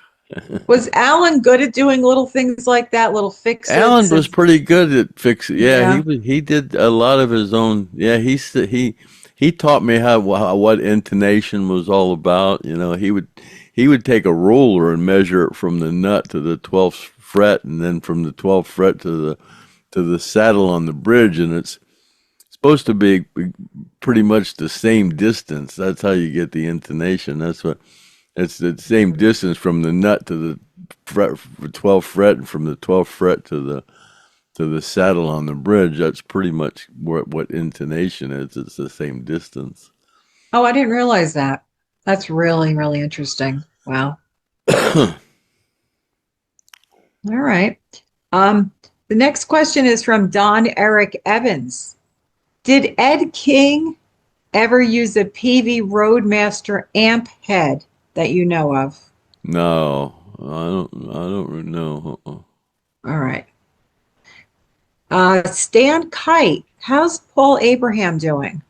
Was Alan good at doing little things like that, little Alan fix-its? was pretty good at fixing. Yeah, Yeah. he did a lot of his own. Yeah, he taught me what intonation was all about. You know, he would take a ruler and measure it from the nut to the 12th fret, and then from the 12th fret to the saddle on the bridge, and it's supposed to be pretty much the same distance. That's how you get the intonation. It's the same distance from the nut to the 12th fret, and from the 12th fret to the saddle on the bridge. That's pretty much what intonation is. It's the same distance. Oh, I didn't realize that. That's really, really interesting. Wow. All right. The next question is from Don Eric Evans. Did Ed King ever use a PV Roadmaster amp head that you know of? No, I don't know. All right. Stan Kite, how's Paul Abraham doing?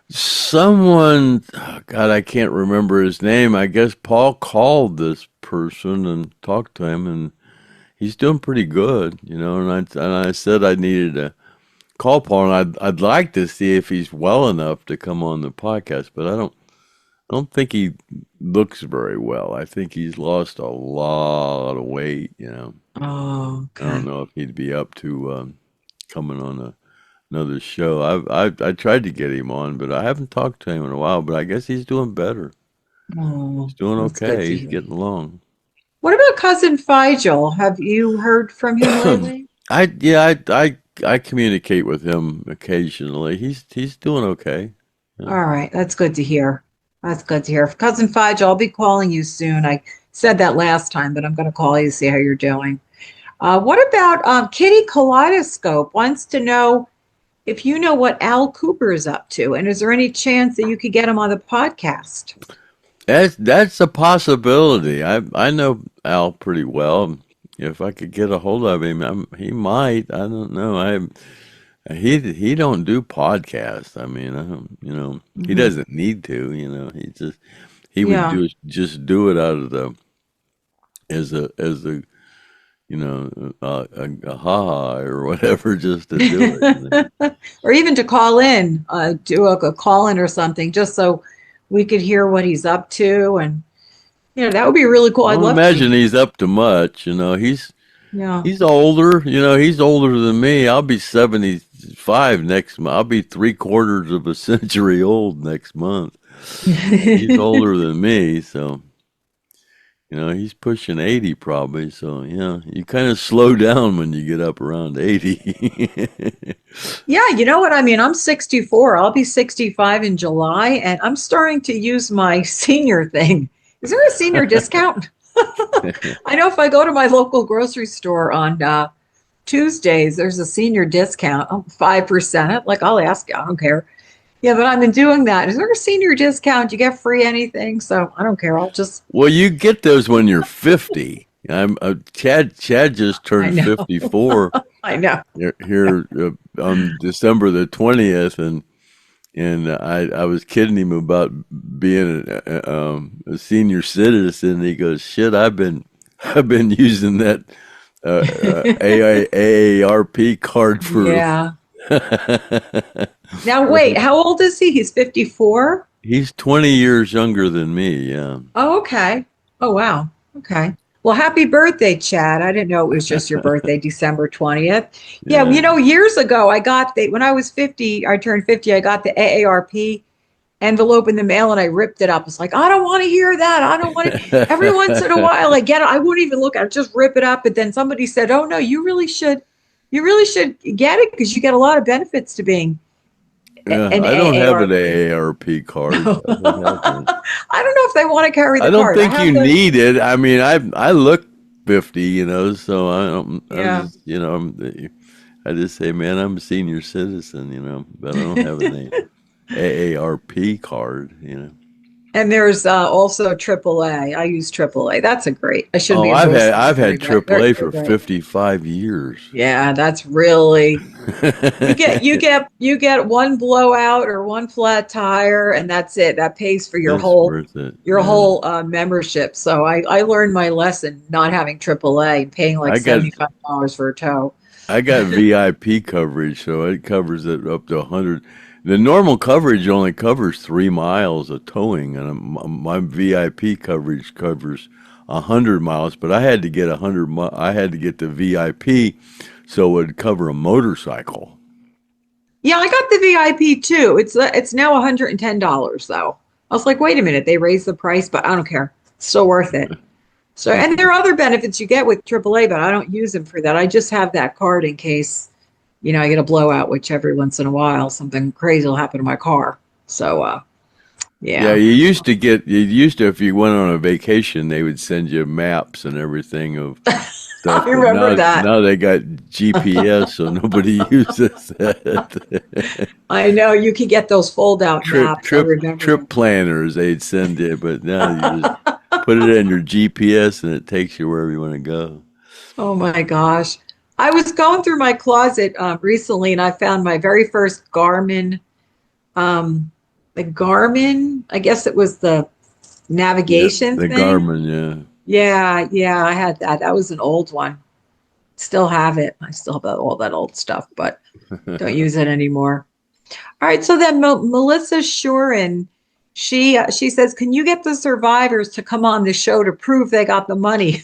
Someone, oh God, I can't remember his name. I guess Paul called this person and talked to him, and he's doing pretty good, you know. And I said I needed to call Paul, and I'd like to see if he's well enough to come on the podcast, but I don't think he looks very well. I think he's lost a lot of weight, you know. Oh, I don't okay. know if he'd be up to coming on another show. I tried to get him on, but I haven't talked to him in a while. But I guess he's doing better. Oh, He's doing that's good okay. to He's hear. getting along. What about cousin Figel? Have you heard from him lately? I communicate with him occasionally. He's doing okay. Yeah. All right, that's good to hear. That's good to hear. Cousin Fudge, I'll be calling you soon. I said that last time, but I'm going to call you to see how you're doing. What about Kitty Kaleidoscope wants to know if you know what Al Cooper is up to, and is there any chance that you could get him on the podcast? That's a possibility. I know Al pretty well. If I could get a hold of him, he might. I don't know. He don't do podcasts. I mean, I don't, you know, he Hmm. doesn't need to. You know, he would Yeah. just do it out of the as a you know a ha or whatever, just to do it. You know? Or even to call in, do a call in or something, just so we could hear what he's up to. And, that would be really cool. I I'd don't love to. imagine he's up to much. You know, Yeah. he's older. You know, he's older than me. I'll be 75 next month. I'll be 3/4 of a century old next month. He's older than me, so he's pushing 80 probably. So you kind of slow down when you get up around 80. Yeah, you know what I mean? I'm 64. I'll be 65 in July, and I'm starting to use my senior thing. Is there a senior discount? I know if I go to my local grocery store on Tuesdays, there's a senior discount, 5%. Like, I'll ask you, I don't care. Yeah, but I've been doing that. Is there a senior discount? You get free anything? So I don't care. I'll just, Well, you get those when you're 50. Chad just I turned know. 54 I know. here on December the 20th, and I was kidding him about being a senior citizen. He goes, "Shit, I've been using that AARP card for." Yeah. Now, wait, how old is he? He's 54? He's 20 years younger than me. Yeah. Oh, okay. Oh, wow. Okay. Well, happy birthday, Chad. I didn't know it was just your birthday, December 20th. Yeah, Yeah. years ago, when I was 50, I turned 50, I got the AARP envelope in the mail and I ripped it up. It's like, I don't want to hear that. I don't want to. Every once in a while, I get it. I won't even look at it, just rip it up. But then somebody said, oh, no, you really should get it because you get a lot of benefits to being Yeah, an I don't have an AARP. AARP card. I don't have one. I don't know if they want to carry I the don't card. I think have you need it. I mean, I looked 50, so I'm Yeah. just, I just say, man, I'm a senior citizen, but I don't have an AARP card. And there's also AAA. I use AAA. That's a great. I shouldn't Oh, be I've had endorsing I've had anybody, but they're, AAA they're for great. 55 years. Yeah, that's really you get one blowout or one flat tire, and that's it. That pays for your It's whole worth it. your Yeah. whole membership. So I learned my lesson not having AAA and paying like I got $75 for a tow. I got VIP coverage, so it covers it up to 100. The normal coverage only covers 3 miles of towing, and my VIP coverage covers 100 miles. But I had to get 100. I had to get the VIP, so it would cover a motorcycle. Yeah, I got the VIP too. It's now $110 though. I was like, wait a minute, they raised the price, but I don't care. It's still worth it. So, and there are other benefits you get with AAA, but I don't use them for that. I just have that card in case, I get a blowout, which every once in a while something crazy will happen to my car. So, Yeah, yeah. you used to, if you went on a vacation, they would send you maps and everything of stuff. I But remember that. now they got GPS, so nobody uses that. I know you can get those fold out trip maps. I trip remember trip them. planners they'd send you, but now you just put it in your GPS and it takes you wherever you want to go. Oh my gosh. I was going through my closet recently and I found my very first Garmin. The Garmin, I guess it was the Yeah, navigation the thing. Garmin. Yeah, I had that. That was an old one. Still have it. I still have all that old stuff, but Yeah. don't use it anymore. All right, so then Melissa Shurin, she says, "Can you get the survivors to come on the show to prove they got the money?"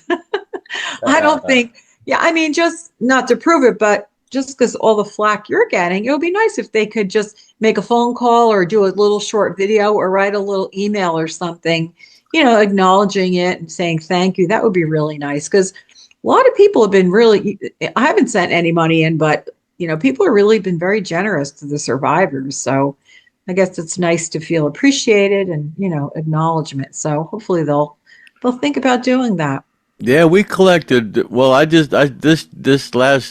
I don't think. Yeah, I mean, just not to prove it, but just because all the flack you're getting, it would be nice if they could just make a phone call or do a little short video or write a little email or something, acknowledging it and saying thank you. That would be really nice because a lot of people have been really, I haven't sent any money in, but people have really been very generous to the survivors. So I guess it's nice to feel appreciated and, acknowledgement. So hopefully they'll think about doing that. Yeah, we collected. Well, this the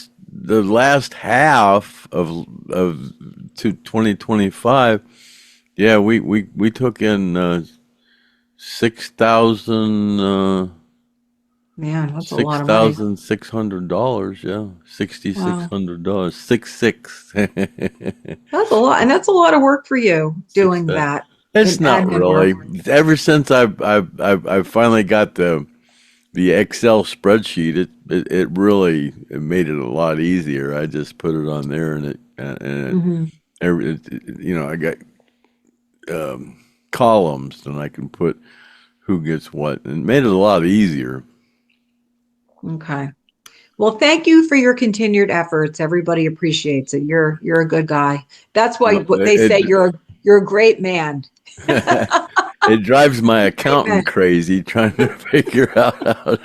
last half of to 2025. Yeah, we took in 6,000 Man, that's a six lot of money. thousand six hundred dollars. Yeah, Wow. $6,600. 66. That's a lot. And that's a lot of work for you Six. doing that It's in not admin work. really. Ever since I've finally got the Excel spreadsheet, it really it made it a lot easier. I just put it on there, and Hmm. I got columns, and I can put who gets what, and it made it a lot easier. Okay. Well, thank you for your continued efforts. Everybody appreciates it. You're a good guy. That's why Well, what they say you're a great man. it drives my Great man. accountant crazy trying to figure out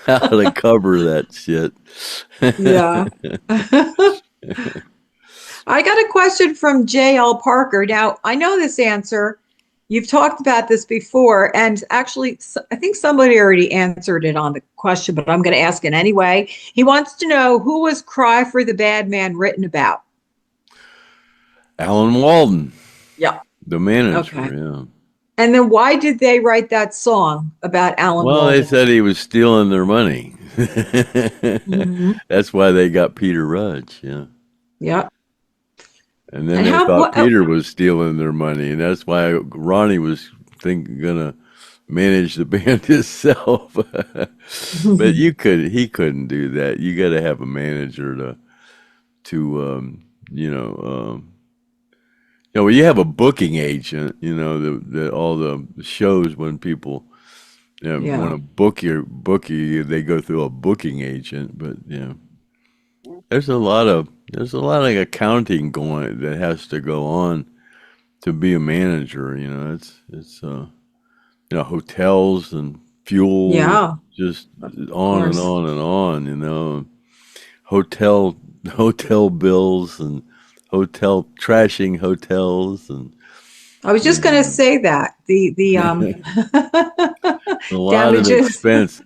how to cover that shit. Yeah. I got a question from J.L. Parker. Now, I know this answer. You've talked about this before, and actually, I think somebody already answered it on the question, but I'm going to ask it anyway. He wants to know, who was Cry for the Bad Man written about? Alan Walden, Yeah. the manager. Okay. Yeah. And then why did they write that song about Alan Well, they Walden? said he was stealing their money. Hmm. That's why they got Peter Rudge. Yeah. Yeah. And then And they how, thought what, Peter was stealing their money, and that's why Ronnie was gonna manage the band himself. But he couldn't do that. You got to have a manager to well, you have a booking agent. All the shows when people want yeah. to book you, they go through a booking agent. But there's a lot of accounting going that has to go on to be a manager. It's hotels and fuel, Yeah. just Of on and course. on and on. Hotel hotel bills and hotel trashing hotels and I was just going to say that the a lot of damages. expense.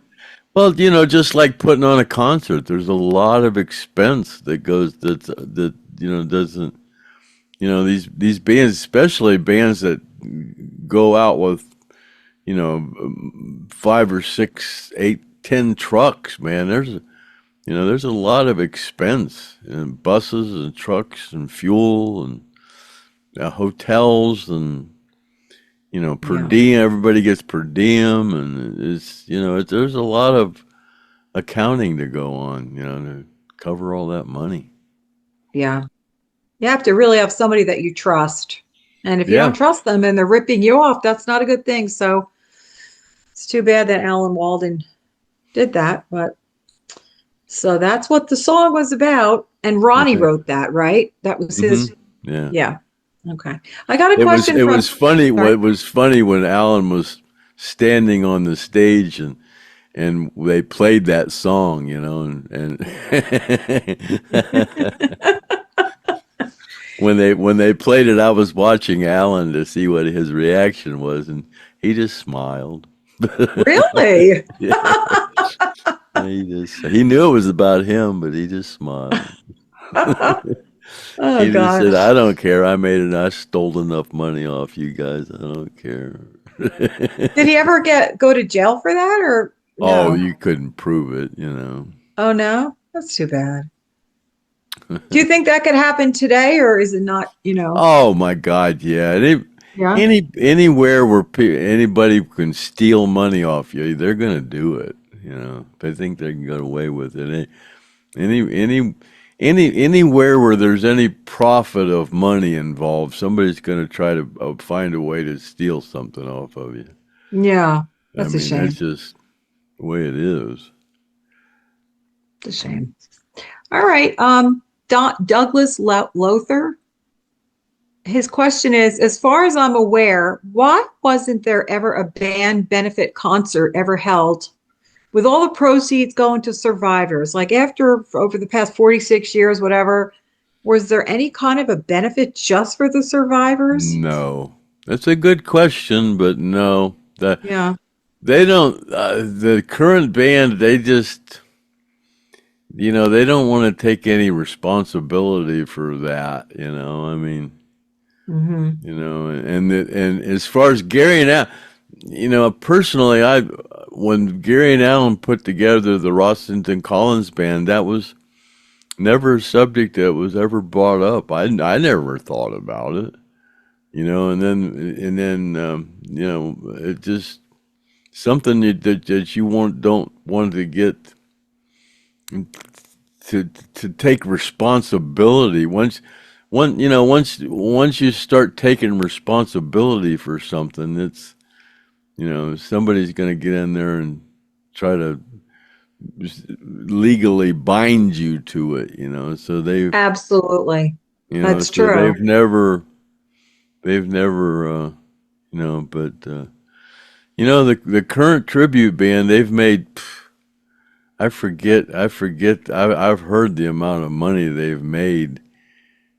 Well, just like putting on a concert, there's a lot of expense that goes that doesn't these bands, especially bands that go out with 5 or 6, 8, 10 trucks, man. There's a lot of expense in buses and trucks and fuel and hotels and per Yeah. diem. Everybody gets per diem, and there's a lot of accounting to go on, to cover all that money. Yeah. You have to really have somebody that you trust. And if you Yeah. don't trust them and they're ripping you off, that's not a good thing. So it's too bad that Alan Walden did that. But so that's what the song was about. And Ronnie Okay. wrote that, right? That was his. Yeah. Yeah. Okay. I got a It was question it from. was funny. Sorry. What was funny when Alan was standing on the stage and they played that song, and when they played it, I was watching Alan to see what his reaction was, and he just smiled. Really? Yeah, he knew it was about him, but he just smiled. Oh He just said, gosh. "I don't care. I made it. I stole enough money off you guys. I don't care." Did he ever go to jail for that or Oh, no? you couldn't prove it. Oh no? That's too bad. Do you think that could happen today or is it not? Oh my God, yeah. Yeah. Anywhere where anybody can steal money off you, they're gonna do it. If they think they can get away with it. Any anywhere where there's any profit of money involved, somebody's gonna try to find a way to steal something off of you. Yeah. I That's a mean, that's shame. just the way it is. It's a shame. All right. Douglas Lothar. His question is, as far as I'm aware, why wasn't there ever a band benefit concert ever held with all the proceeds going to survivors? Like over the past 46 years, whatever, was there any kind of a benefit just for the survivors? No, that's a good question, but no, Yeah. they don't. The current band, they just, they don't want to take any responsibility for that. I mean, Hmm. and as far as Gary and Al, personally, when Gary and Alan put together the Rossington Collins band, that was never a subject that was ever brought up. I never thought about it. And then it just something that you don't want to get to take responsibility. Once you start taking responsibility for something, it's somebody's going to get in there and try to legally bind you to it. So Absolutely. That's so true. they've never but the current tribute band, they've made, I forget I've heard the amount of money they've made,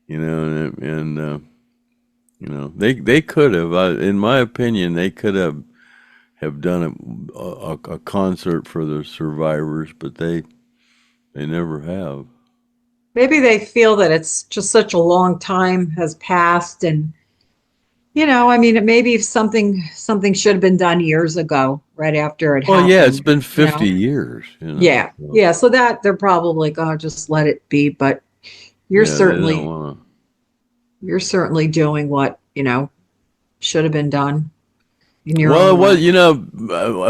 and they could have, in my opinion, they could have done a concert for the survivors, but they never have. Maybe they feel that it's just such a long time has passed and I mean, maybe if something should have been done years ago, right after it Well, yeah, it's happened, been you 50 know. years, Yeah. so, Yeah, so that they're probably gonna just let it be, but you're yeah, they don't certainly want to. you're certainly doing what should have been done in your Well, own way.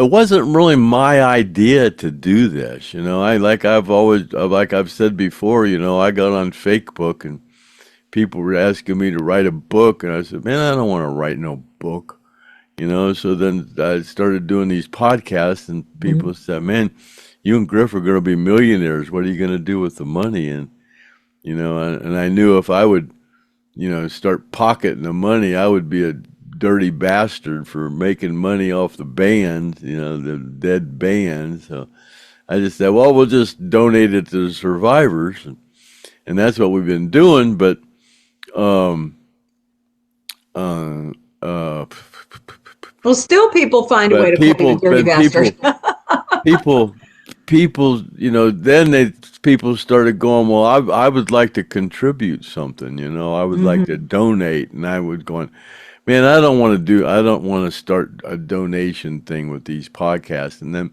it wasn't really my idea to do this. Like I've said before, I got on Facebook and people were asking me to write a book, and I said, man, I don't want to write no book. So then I started doing these podcasts, and Mhm. people said, man, you and Griff are going to be millionaires. What are you going to do with the money? And I knew if I would, start pocketing the money, I would be a dirty bastard for making money off the band, the dead band. So I just said, well, we'll just donate it to the survivors. And that's what we've been doing. But, um, uh, uh, Well, still people find a way but to call you a people, dirty but people, bastard. people, people, people started going, well, I would like to contribute something, I would like to donate. And I was going, man, I don't want to start a donation thing with these podcasts. And then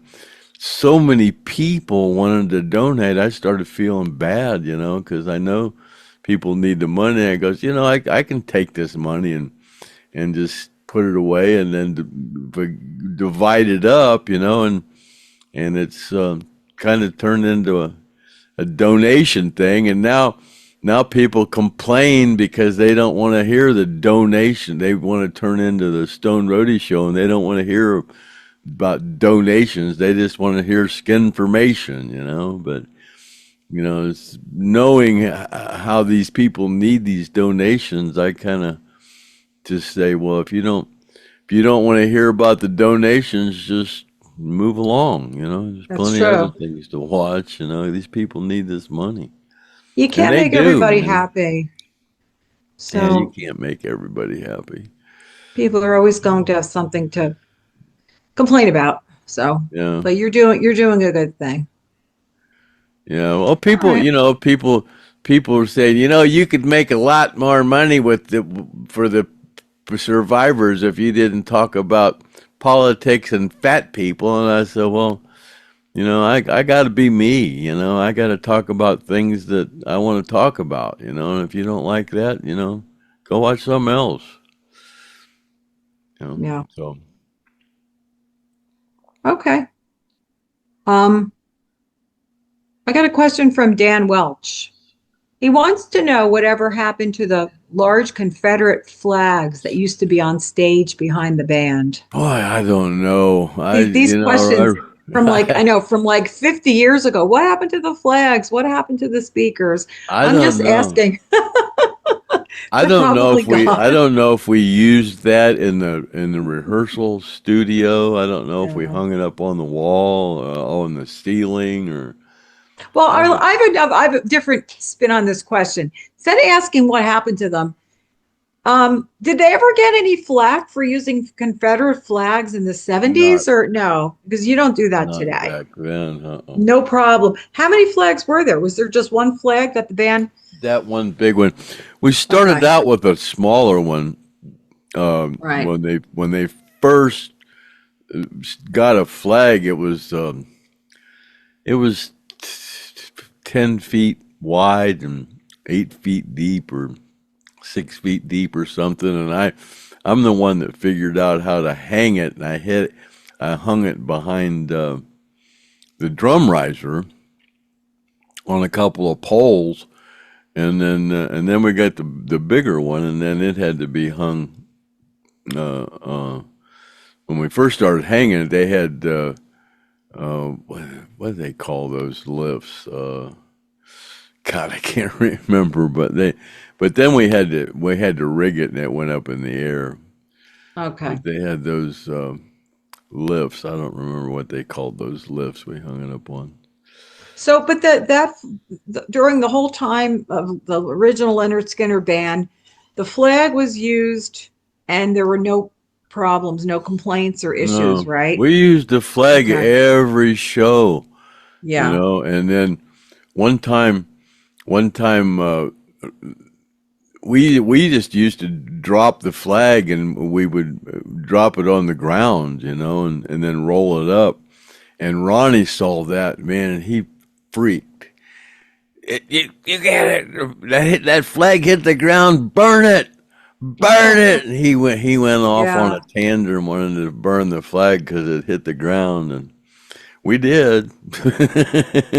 so many people wanted to donate. I started feeling bad, because I know people need the money. I goes, I can take this money and just put it away and then divide it up, and it's kind of turned into a donation thing. And now people complain because they don't want to hear the donation. They want to turn into the Stone Roadie show, and they don't want to hear about donations. They just want to hear skin information, But it's knowing how these people need these donations. I kind of just say, well, if you don't want to hear about the donations, just move along. There's That's plenty true. of other things to watch. These people need this money. You can't make everybody happy. So Yeah, you can't make everybody happy. people are always going to have something to complain about. So, Yeah. but you're doing a good thing. Yeah. Well, people, All right. people are saying, you could make a lot more money for the survivors if you didn't talk about politics and fat people. And I said, well, I got to be me. I got to talk about things that I want to talk about. And if you don't like that, go watch something else. Yeah. So Okay. I got a question from Dan Welch. He wants to know whatever happened to the large Confederate flags that used to be on stage behind the band. boy, I don't know. These questions from from like 50 years ago. What happened to the flags? What happened to the speakers? I I'm don't just know. asking. I don't know if probably I gone. don't know if we used that in the rehearsal studio. I don't know if we Yeah. hung it up on the wall, on the ceiling, or Well, I don't. I have a different spin on this question. Instead of asking what happened to them, did they ever get any flack for using Confederate flags in the Not 70s or no? Because you don't do that not today. back then. No problem. How many flags were there? Was there just one flag that the band? That one big one. We started Okay. out with a smaller one Right. when they first got a flag. It was 10 feet wide and 8 feet deep, or 6 feet deep, or something. And I'm the one that figured out how to hang it, and I hung it behind the drum riser on a couple of poles. And then we got the bigger one, and then it had to be hung. When we first started hanging it, they had what do they call those lifts? God, I can't remember. But then we had to rig it, and it went up in the air. Okay. But they had those lifts. I don't remember what they called those lifts we hung it up on. So, but during the whole time of the original Lynyrd Skynyrd band, the flag was used, and there were no problems, no complaints or issues, No, right? we used the flag Okay. every show. Yeah. And then one time, we just used to drop the flag, and we would drop it on the ground, and then roll it up. And Ronnie saw that, man, and he freaked. You got it. That flag hit the ground. Burn it. Burn it. And he went off on Yeah. a tantrum, wanted to burn the flag because it hit the ground, and we did.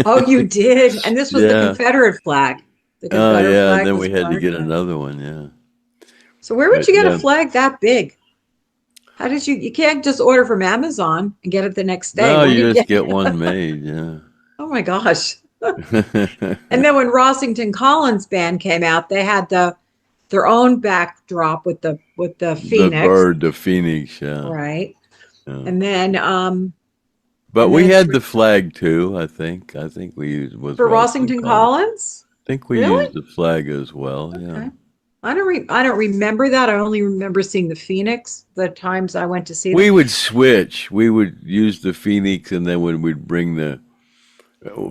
Oh, you did? And this was the Yeah. Confederate flag. The Oh, Confederate yeah. And flag then was we had to burned. get another one. Yeah. So where would But you get a yeah, flag that big? How did you can't just order from Amazon and get it the next day. no, Where do you you just get get one made. Yeah. Oh my gosh. And then when Rossington Collins band came out, they had their own backdrop with the The phoenix, bird, the phoenix. Yeah. right? Yeah. And then But and we then had the flag too. I think we used was for Rossington Rossington College. Collins? I think we Really? used the flag as well. Yeah. Okay. I don't remember that. I only remember seeing the Phoenix the times I went to see We them. would switch. We would use the phoenix, and then when we'd bring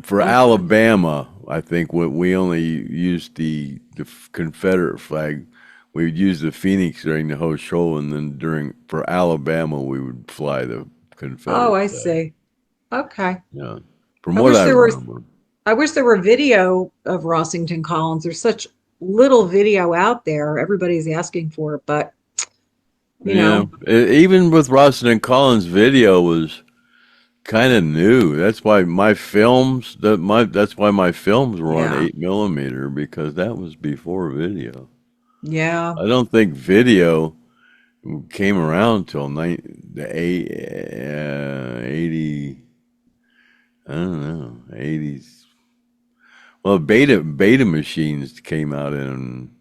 For Okay. Alabama, I think we only used the Confederate flag. We would use the Phoenix during the whole show, and then for Alabama, we would fly the Oh, Confederate I flag. see. Okay. Yeah, from I what wish I there were remember. I wish there were video of Rossington Collins. There's such little video out there. Everybody's asking for it, but you Yeah, know, even with Rossin and Collins, video was kind of new. That's why my films were on yeah. 8 millimeter because that was before video. Yeah. I don't think video came around till 80. I don't know, 80s. Well, beta machines came out in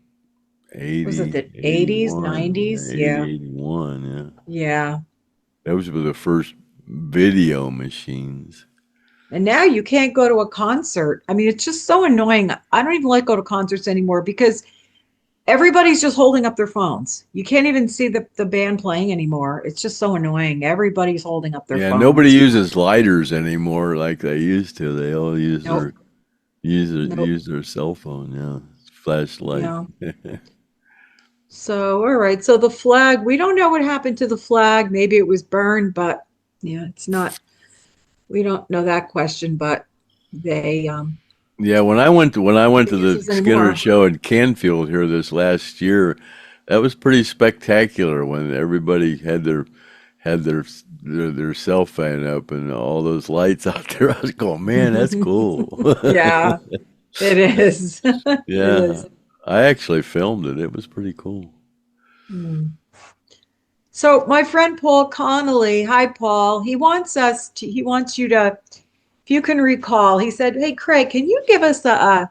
Was it 80, the 80s, 81, 90s? 80, Yeah. 81. Yeah, Yeah. those were the first video machines. And now you can't go to a concert. I mean, it's just so annoying. I don't even like go to concerts anymore because everybody's just holding up their phones. You can't even see the band playing anymore. It's just so annoying. Everybody's holding up their Yeah, nobody phones. uses lighters anymore like they used to. They all Nope. Nope. use their cell phone. Yeah, flashlight. Yeah. So, all right. So the flag, we don't know what happened to the flag. Maybe it was burned, but yeah, it's not, we don't know that question, but they Yeah, when I went nobody to the uses Skinner anymore. show in Canfield here this last year, that was pretty spectacular when everybody had their cell phone up and all those lights out there. I was going, man, that's cool. Yeah, it is. It Yeah, is. I actually filmed it. It was pretty cool. Hmm. So my friend Paul Connolly, hi Paul, he wants you to, if you can recall, he said, "Hey Craig, can you give us a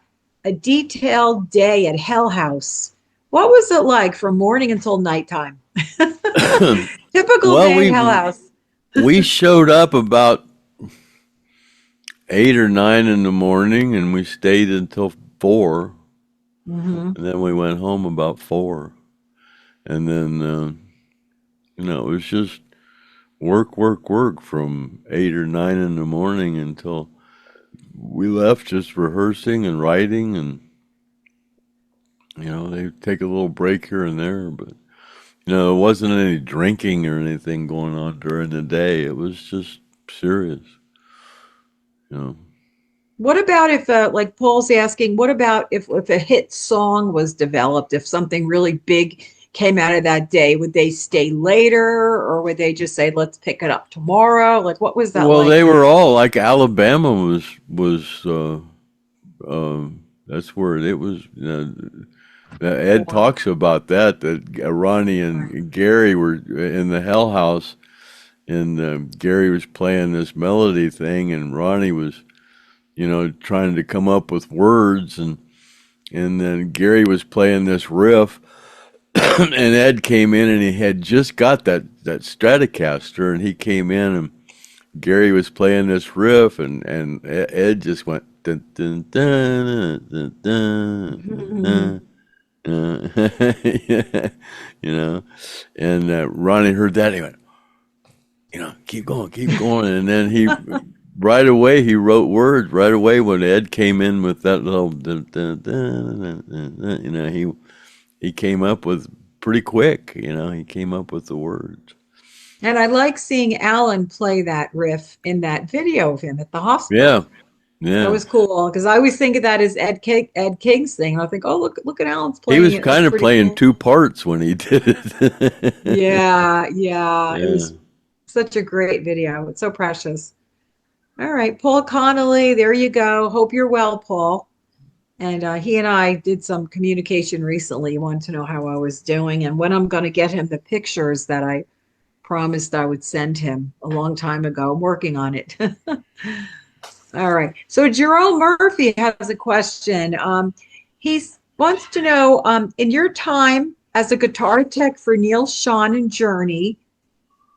detailed day at Hell House? What was it like from morning until nighttime?" Typical Well, day at Hell House. we showed up about 8 or 9 in the morning, and we stayed until 4, Hmm. and then we went home about 4, and then it was just work from 8 or 9 in the morning until we left, just rehearsing and writing, and they take a little break here and there, but there wasn't any drinking or anything going on during the day. It was just serious, you know. What about if, like Paul's asking, what about if a hit song was developed, if something really big came out of that day, would they stay later or would they just say, let's pick it up tomorrow? Like, what was that Well, like they for were you? all like Alabama was that's where it was. Ed Or, talks about that Ronnie right. and Gary were in the Hell House, and Gary was playing this melody thing, and Ronnie was trying to come up with words, and then Gary was playing this riff, and Ed came in, and he had just got that Stratocaster, and he came in, and Gary was playing this riff, and Ed just went dun dun dun dun dun dun. Yeah, and Ronnie heard that. He went, keep going, and then right away he wrote words right away when Ed came in with that little, dun, dun, dun, dun, dun, dun, he came up with pretty quick. He came up with the words. And I like seeing Alan play that riff in that video of him at the Yeah, hospital. That yeah. was cool because I always think of that as Ed King's thing. And I think, oh, look at Alan's He playing was it. That's kind of pretty playing cool. two parts when he did it. Yeah, yeah. It Yeah. was such a great video. It's so precious. All right, Paul Connolly, there you go. Hope you're well, Paul. And he and I did some communication recently. He wanted to know how I was doing and when I'm going to get him the pictures that I promised I would send him a long time ago. I'm working on it. All right. So Jerome Murphy has a question. He wants to know, in your time as a guitar tech for Neil Schon and Journey,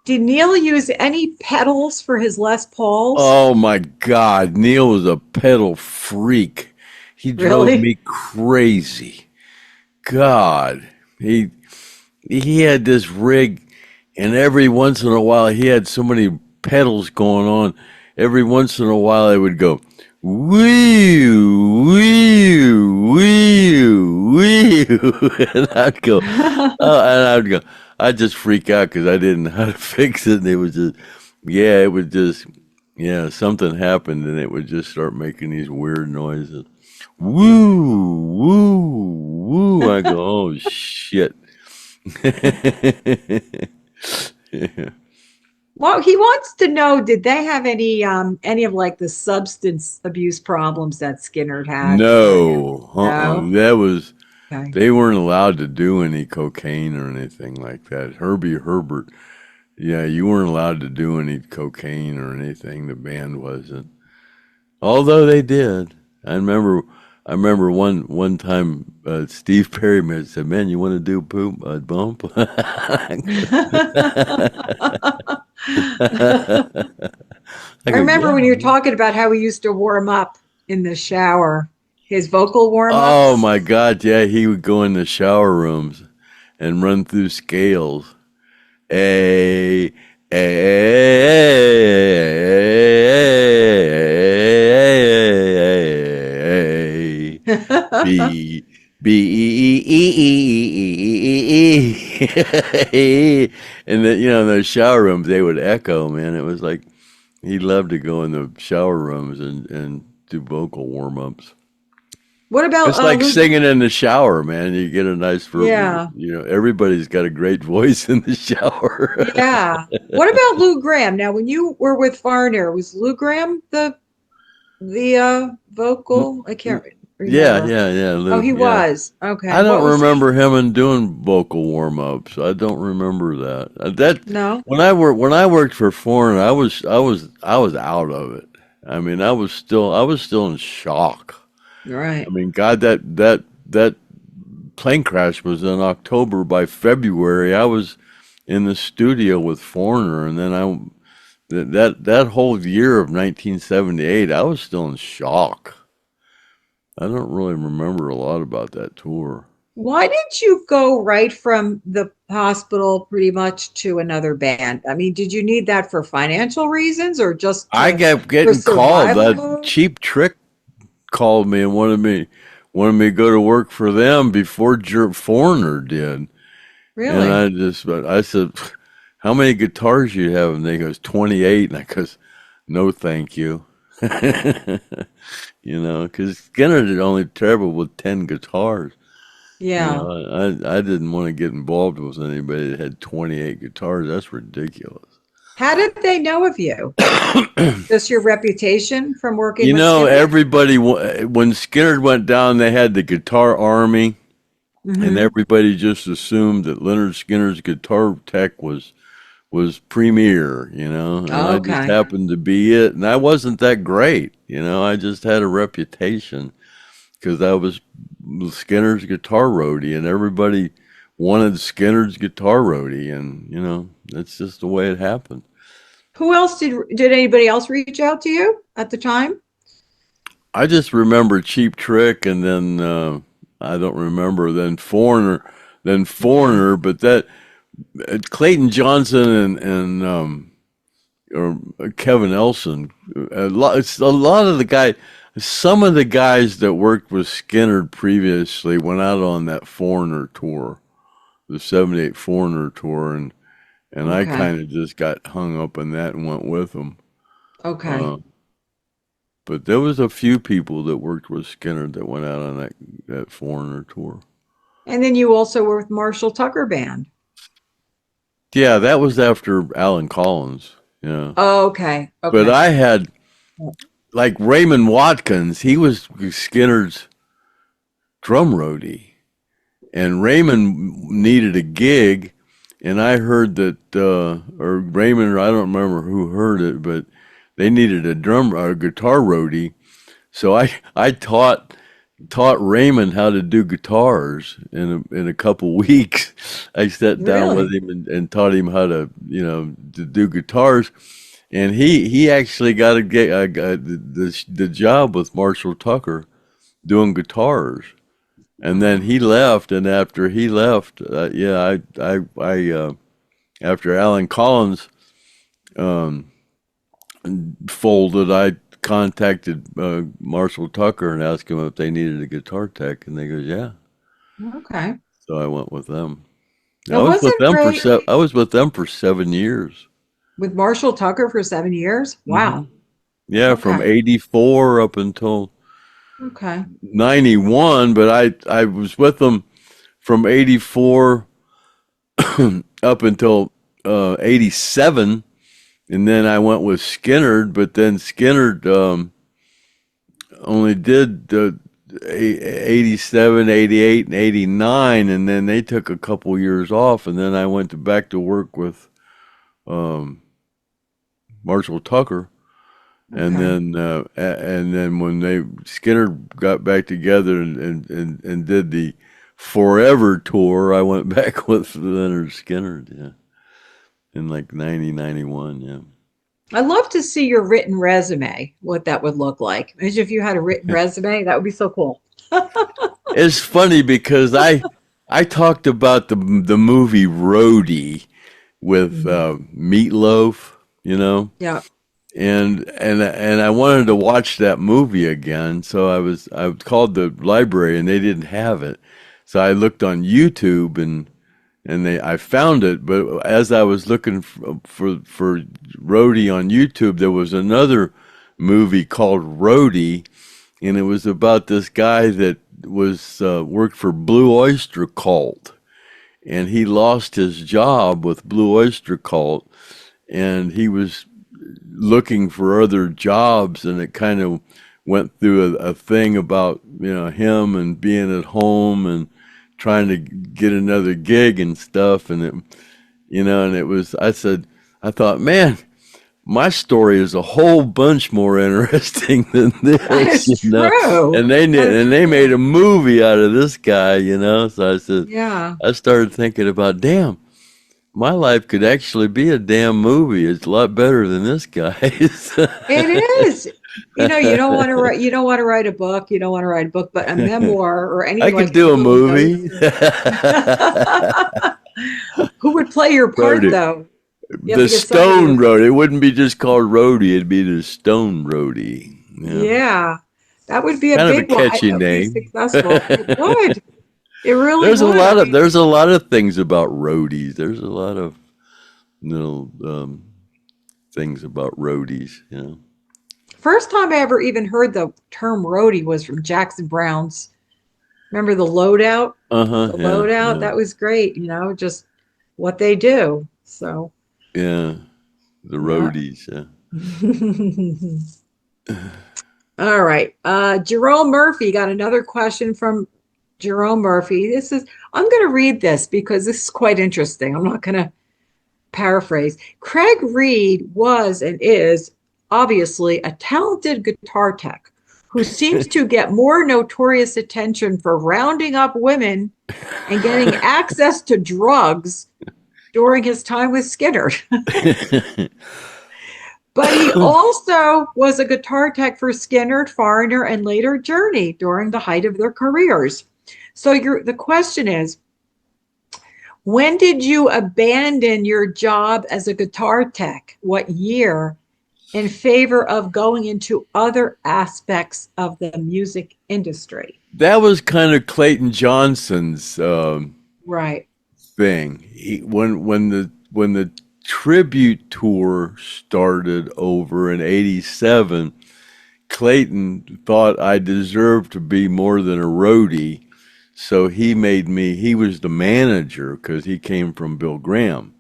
did Neil use any pedals for his Les Pauls? Oh my God, Neil was a pedal freak. He drove Really? me crazy. God, he had this rig, and every once in a while he had so many pedals going on. Every once in a while I would go, wee, wee, and I'd just freak out because I didn't know how to fix it, and it was just, yeah, it would just, yeah, something happened, and it would just start making these weird noises. Woo, woo, woo. I go, oh shit. Yeah. Well, he wants to know, did they have any of like the substance abuse problems that Skinner had? No, No. that was, Okay. they weren't allowed to do any cocaine or anything like that. Herbie Herbert, yeah, you weren't allowed to do any cocaine or anything. The band wasn't. Although they did. I remember one time Steve Perry said, "Man, you want to do poop bump?" I I go, remember "Yeah." when you were talking about how he used to warm up in the shower, his vocal Oh warm-ups. my God, yeah, he would go in the shower rooms and run through scales. A, A, B, B, E, and then, in those shower rooms, they would echo, man. It was like he loved to go in the shower rooms and do vocal warm-ups. What about It's like Lou? singing in the shower, man. You get a nice, Yeah, everybody's got a great voice in the shower. yeah. What about Lou Graham? Now, when you were with Foreigner, was Lou Graham the vocal? I can't Yeah, remember. yeah, yeah, Oh, Lou, he yeah. was. I Okay. What don't was he? remember him and doing vocal warm-ups. I don't remember that. That No. when I worked for Foreign, I was out of it. I mean, I was still in shock. I Right. mean, God, that plane crash was in October. By February, I was in the studio with Foreigner, and then that whole year of 1978, I was still in shock. I don't really remember a lot about that tour. Why didn't you go right from the hospital pretty much to another band? I mean, did you need that for financial reasons or just I kept for getting called. survival That mode? Cheap Trick called me and wanted me to go to work for them before Foreigner did. And Really? I said, "How many guitars you have?" And they goes, 28. And I goes, "No, thank you." Because Skinner had only traveled with 10 guitars. Yeah. I didn't want to get involved with anybody that had 28 guitars. That's ridiculous. How did they know of you? Just your reputation from working with Skinner? Everybody, when Skinner went down, they had the Guitar Army, and Hmm. everybody just assumed that Lynyrd Skynyrd's guitar tech was premier, and I just Okay. happened to be it, and I wasn't that great, I just had a reputation because I was Skynyrd's Guitar Roadie, and everybody wanted Skynyrd's Guitar Roadie, and that's just the way it happened. Who else did anybody else reach out to you at the time? I just remember Cheap Trick, and then I don't remember Okay. Foreigner, but that Clayton Johnson and or Kevin Elson, it's a lot of the guys. Some of the guys that worked with Skinner previously went out on that Foreigner tour, the '78 Foreigner tour, and I Okay. kind of just got hung up in that and went with them. Okay. Uh, but there was a few people that worked with Skinner that went out on that Foreigner tour. And then you also were with Marshall Tucker Band. Yeah, that was after Alan Collins. Yeah. Oh, okay. But Okay. I had, like, Raymond Watkins, he was Skinner's drum roadie. And Raymond needed a gig, and I heard that, or Raymond, or I don't remember who heard it, but they needed a guitar roadie. So I taught Raymond how to do guitars in a couple weeks. I sat down with Really? him and taught him how to do guitars, and he actually got the job with Marshall Tucker doing guitars. And then he left, and after he left, yeah, after Alan Collins um, folded, I contacted Marshall Tucker and asked him if they needed a guitar tech, and they go, "Yeah." Okay. So I went with them. It wasn't great I was with them for 7 years. with Marshall Tucker for 7 years. Hmm. Wow. Yeah, from Okay. '84 up until Okay. '91. But I was with them from '84 up until '87, and then I went with Skynyrd. But then Skynyrd only did the 87, 88, and '89, and then they took a couple years off, and then I went back to work with um, Marshall Tucker, and Okay. then when they Skynyrd got back together and did the Forever tour, I went back with Lynyrd Skynyrd, yeah, in like 91, yeah. I'd love to see your written resume, what that would look like. Imagine if you had a written resume, that would be so cool. It's funny because I talked about the movie Roadie with Mhm. Meatloaf, you know, Yeah. and I wanted to watch that movie again, so I called the library and they didn't have it, so I looked on YouTube and I found it, but as I was looking for Roadie on YouTube, there was another movie called Roadie, and it was about this guy that was worked for Blue Oyster Cult, and he lost his job with Blue Oyster Cult, and he was looking for other jobs, and it kind of went through a thing about him and being at home and trying to get another gig and stuff, and it was I thought, man, my story is a whole bunch more interesting than That this, is true. and That is they made true. a movie out of this guy, so Yeah. I started thinking about, damn, my life could actually be a damn movie. It's a lot better than this guy's. It is. You don't want to write a book. You don't want to write a book, but a memoir or any I could like do a really movie. noticeable. Who would play your Wrote part it. though? You have The to get somebody Stone to, Roadie. It wouldn't be just called Roadie. It'd be the Stone Roadie. Yeah, yeah, that would be a kind of a big one. catchy That would be name. successful. It would. It really would. I mean, There's a lot of things about roadies. There's a lot of little things about roadies. first time I ever even heard the term roadie was from Jackson Brown's. Remember the loadout? Uh huh. The Yeah. loadout, Yeah. that was great, just what they do. So, Yeah. The yeah. roadies. Yeah. All right. Jerome Murphy got another question from Jerome Murphy. I'm going to read this because this is quite interesting. I'm not going to paraphrase. Craig Reed was and is obviously a talented guitar tech who seems to get more notorious attention for rounding up women and getting access to drugs during his time with Skynyrd. But he also was a guitar tech for Skynyrd, Foreigner, and later Journey during the height of their careers. So the question is, when did you abandon your job as a guitar tech? What year? In favor of going into other aspects of the music industry? That was kind of Clayton Johnson's Right. thing. When the tribute tour started over in '87, Clayton thought I deserved to be more than a roadie, so he was the manager because he came from Bill Graham.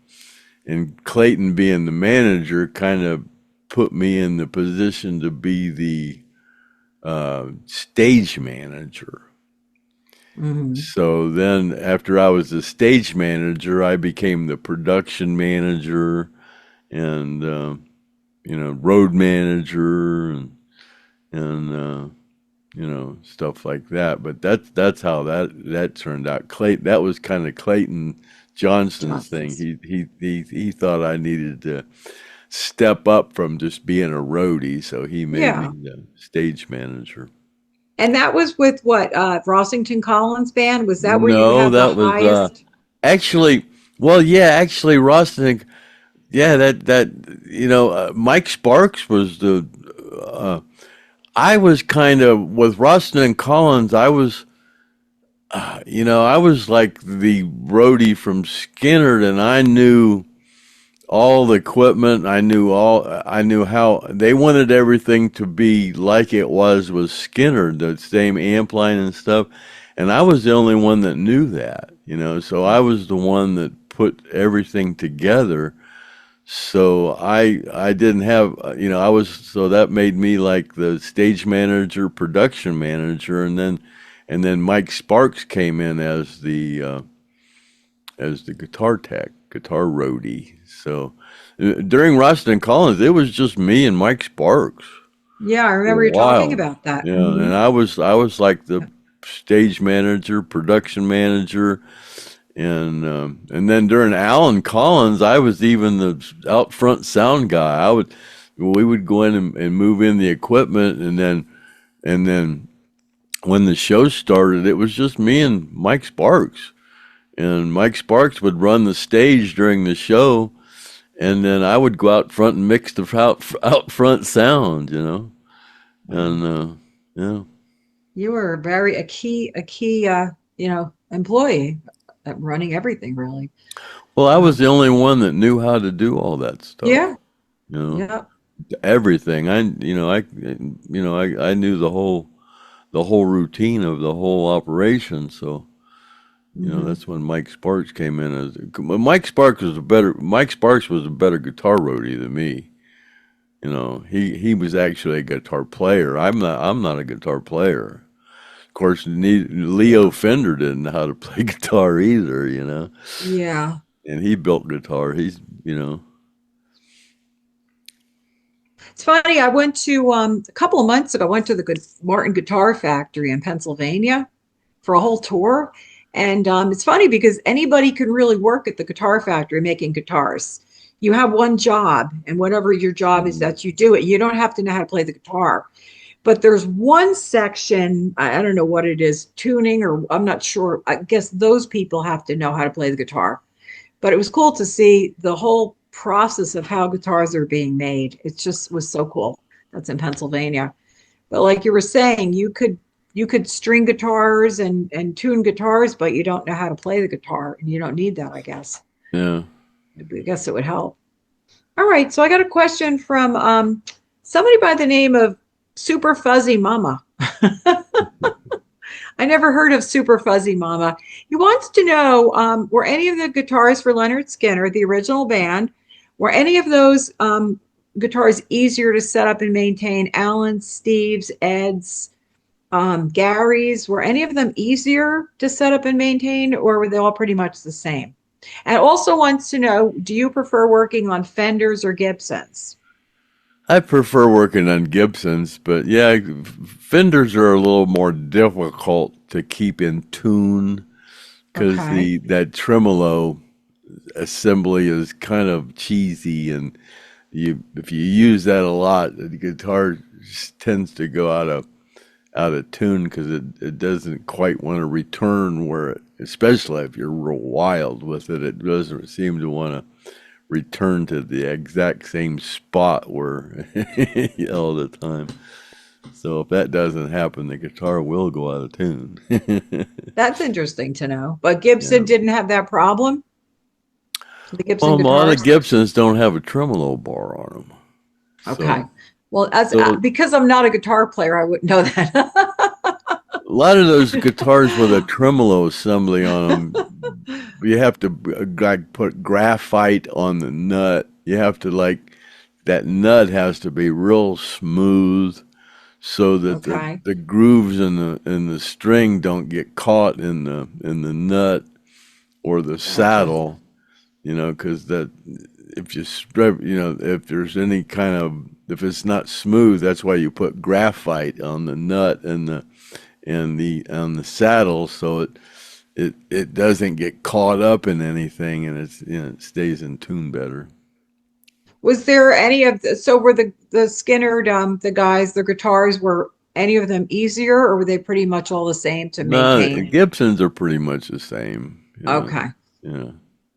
And Clayton being the manager kind of put me in the position to be the stage manager. Mm-hmm. So then, after I was the stage manager, I became the production manager and road manager and stuff like that. But that's how that turned out. That was kind of Clayton Johnson's thing. Johnson's. He thought I needed to step up from just being a roadie, so he made me Yeah. the stage manager. And that was with what? Rossington Collins Band? Was that where you No, had the that was highest? actually, well, yeah, actually, Ross, yeah, Mike Sparks was the I was kind of with Rustin and Collins. I was, I was like the roadie from Skynyrd, and I knew all the equipment. I knew how they wanted everything to be like it was with Skynyrd, the same amp line and stuff. And I was the only one that knew that, so I was the one that put everything together. So I didn't have, so that made me like the stage manager, production manager, and then Mike Sparks came in as the guitar tech, guitar roadie. So during Rustin and Collins, it was just me and Mike Sparks Yeah, I for remember a you talking while. about that. Yeah, and I was like the stage manager, production manager, and then during Alan Collins, I was even the out front sound guy. We would go in and move in the equipment, and then when the show started, it was just me and Mike Sparks. And Mike Sparks would run the stage during the show, and then I would go out front and mix the out front sound, Wow. and yeah. You were a key, employee at running everything really. Well, I was Wow. the only one that knew how to do all that stuff, Yeah. you know, Yeah. everything. I knew the whole routine of the whole operation. So, Hmm. that's when Mike Sparks came in Mike Sparks was a better guitar roadie than me. He was actually a guitar player. I'm not a guitar player. Of course, Leo Yeah. Fender didn't know how to play guitar either, Yeah. and he built guitar. He's. It's funny. I went to a couple of months ago. I went to the Good Martin Guitar Factory in Pennsylvania for a whole tour, and it's funny because anybody can really work at the Guitar Factory making guitars. You have one job, and whatever your job is, that you do it. You don't have to know how to play the guitar. But there's one section, I don't know what it is, tuning, or I'm not sure. I guess those people have to know how to play the guitar. But it was cool to see the whole process of how guitars are being made. It just was so cool. That's in Pennsylvania. But like you were saying, you could string guitars and tune guitars, but you don't know how to play the guitar, and you don't need that, I guess. Yeah. I guess it would help. All right, so I got a question from somebody by the name of Super Fuzzy Mama. I never heard of Super Fuzzy Mama. He wants to know, were any of the guitars for Lynyrd Skynyrd, the original band, were any of those guitars easier to set up and maintain? Alan's, Steve's, Ed's, Gary's, were any of them easier to set up and maintain, or were they all pretty much the same? And also wants to know, do you prefer working on Fenders or Gibsons? I prefer working on Gibsons, but yeah, Fenders are a little more difficult to keep in tune because Okay. that tremolo assembly is kind of cheesy, and if you use that a lot, the guitar just tends to go out of tune because it doesn't quite want to return especially if you're real wild with it, it doesn't seem to want to return to the exact same spot where all the time. So if that doesn't happen, the guitar will go out of tune. That's interesting to know. But Gibson Yeah. didn't have that problem, the Well, Gibson a lot of guitars. Gibsons don't have a tremolo bar on them. Okay. So, Well, as so because I'm not a guitar player, I wouldn't know that. a lot of those guitars with a tremolo assembly on them, you have to like put graphite on the nut. You have to that nut has to be real smooth so that the, Okay. the grooves in the string don't get caught in the nut or the Gotcha. saddle, because that if you strip, if there's any kind of if it's not smooth, that's why you put graphite on the nut and the on the saddle so it doesn't get caught up in anything, and it stays in tune better. Was there any of so were the Skinner the guys, the guitars, were any of them easier, or were they pretty much all the same to No, maintain? Gibsons are pretty much the same. Okay. Yeah.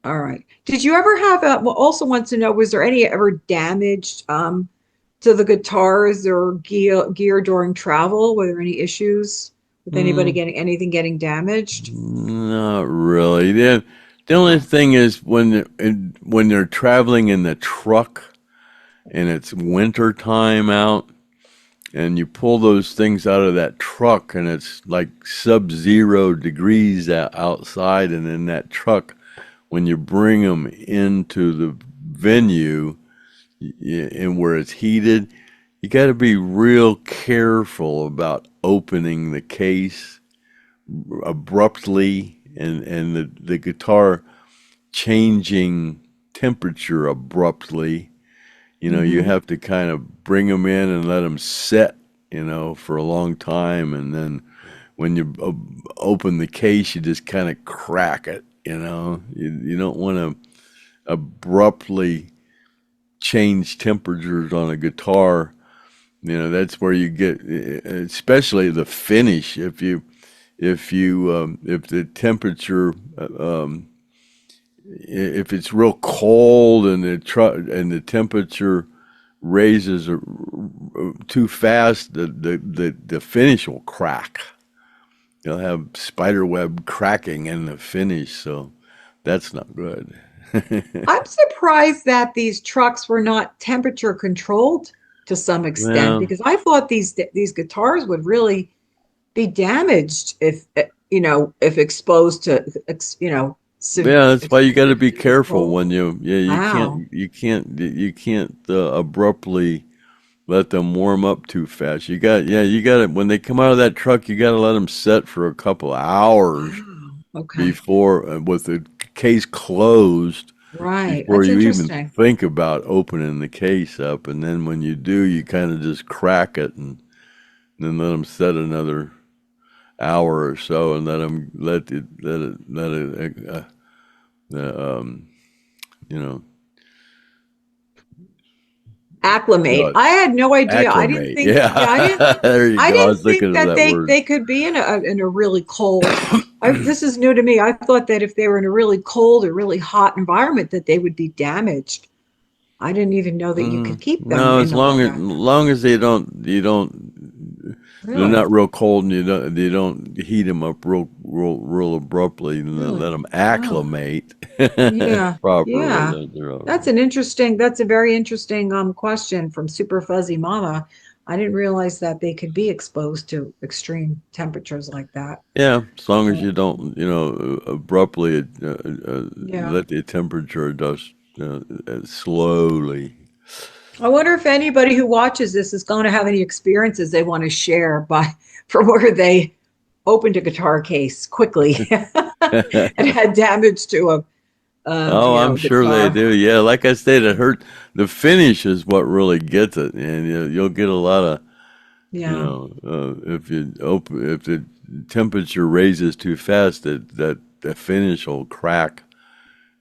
All right. Did you ever have a, well, also want to know, was there any ever damaged to So the guitars are gear during travel. Were there any issues with anybody getting damaged? Not really. The only thing is when they're traveling in the truck and it's winter time out, and you pull those things out of that truck and it's like sub-zero degrees outside, and in that truck, when you bring them into the venue and where it's heated, you got to be real careful about opening the case abruptly, and the guitar changing temperature abruptly. You have to kind of bring them in and let them set, for a long time. And then when you open the case, you just kind of crack it, You don't want to abruptly change temperatures on a guitar. That's where you get, especially the finish. If the temperature, if it's real cold and the temperature raises too fast, the finish will crack. You'll have spiderweb cracking in the finish, so that's not good. I'm surprised that these trucks were not temperature controlled to some extent, Well, because I thought these guitars would really be damaged if exposed to yeah, that's why you got to be careful cold. when you Wow. you can't abruptly let them warm up too fast. You got to, when they come out of that truck, you got to let them set for a couple of hours Wow. Okay. before, with the case closed, Right. before That's you even interesting. think about opening the case up. And then when you do, you kind of just crack it and then let them set another hour or so, and um, you know, Acclimate. uh, I had no idea. I didn't acclimate. think, yeah, Yeah, there you I go. I didn't was think looking for that that word. they could be in a really cold. This is new to me. I thought that if they were in a really cold or really hot environment, that they would be damaged. I didn't even know that you could keep them No, in as like long as that. long as you don't, they're Really? not real cold, and you don't heat them up real abruptly, and then let Really? them Wow. acclimate Yeah. properly. Yeah. They're all That's right. an interesting, that's a very interesting question from Super Fuzzy Mama. I didn't realize that they could be exposed to extreme temperatures like that. Yeah, as long as So, you don't, abruptly yeah. let the temperature adjust slowly. I wonder if anybody who watches this is going to have any experiences they want to share from where they opened a guitar case quickly and had damage to Oh, I'm a sure they guitar. do. Yeah, like I said, it hurt. The finish is what really gets it, and you'll get a lot of, Yeah, if the temperature raises too fast, that the finish will crack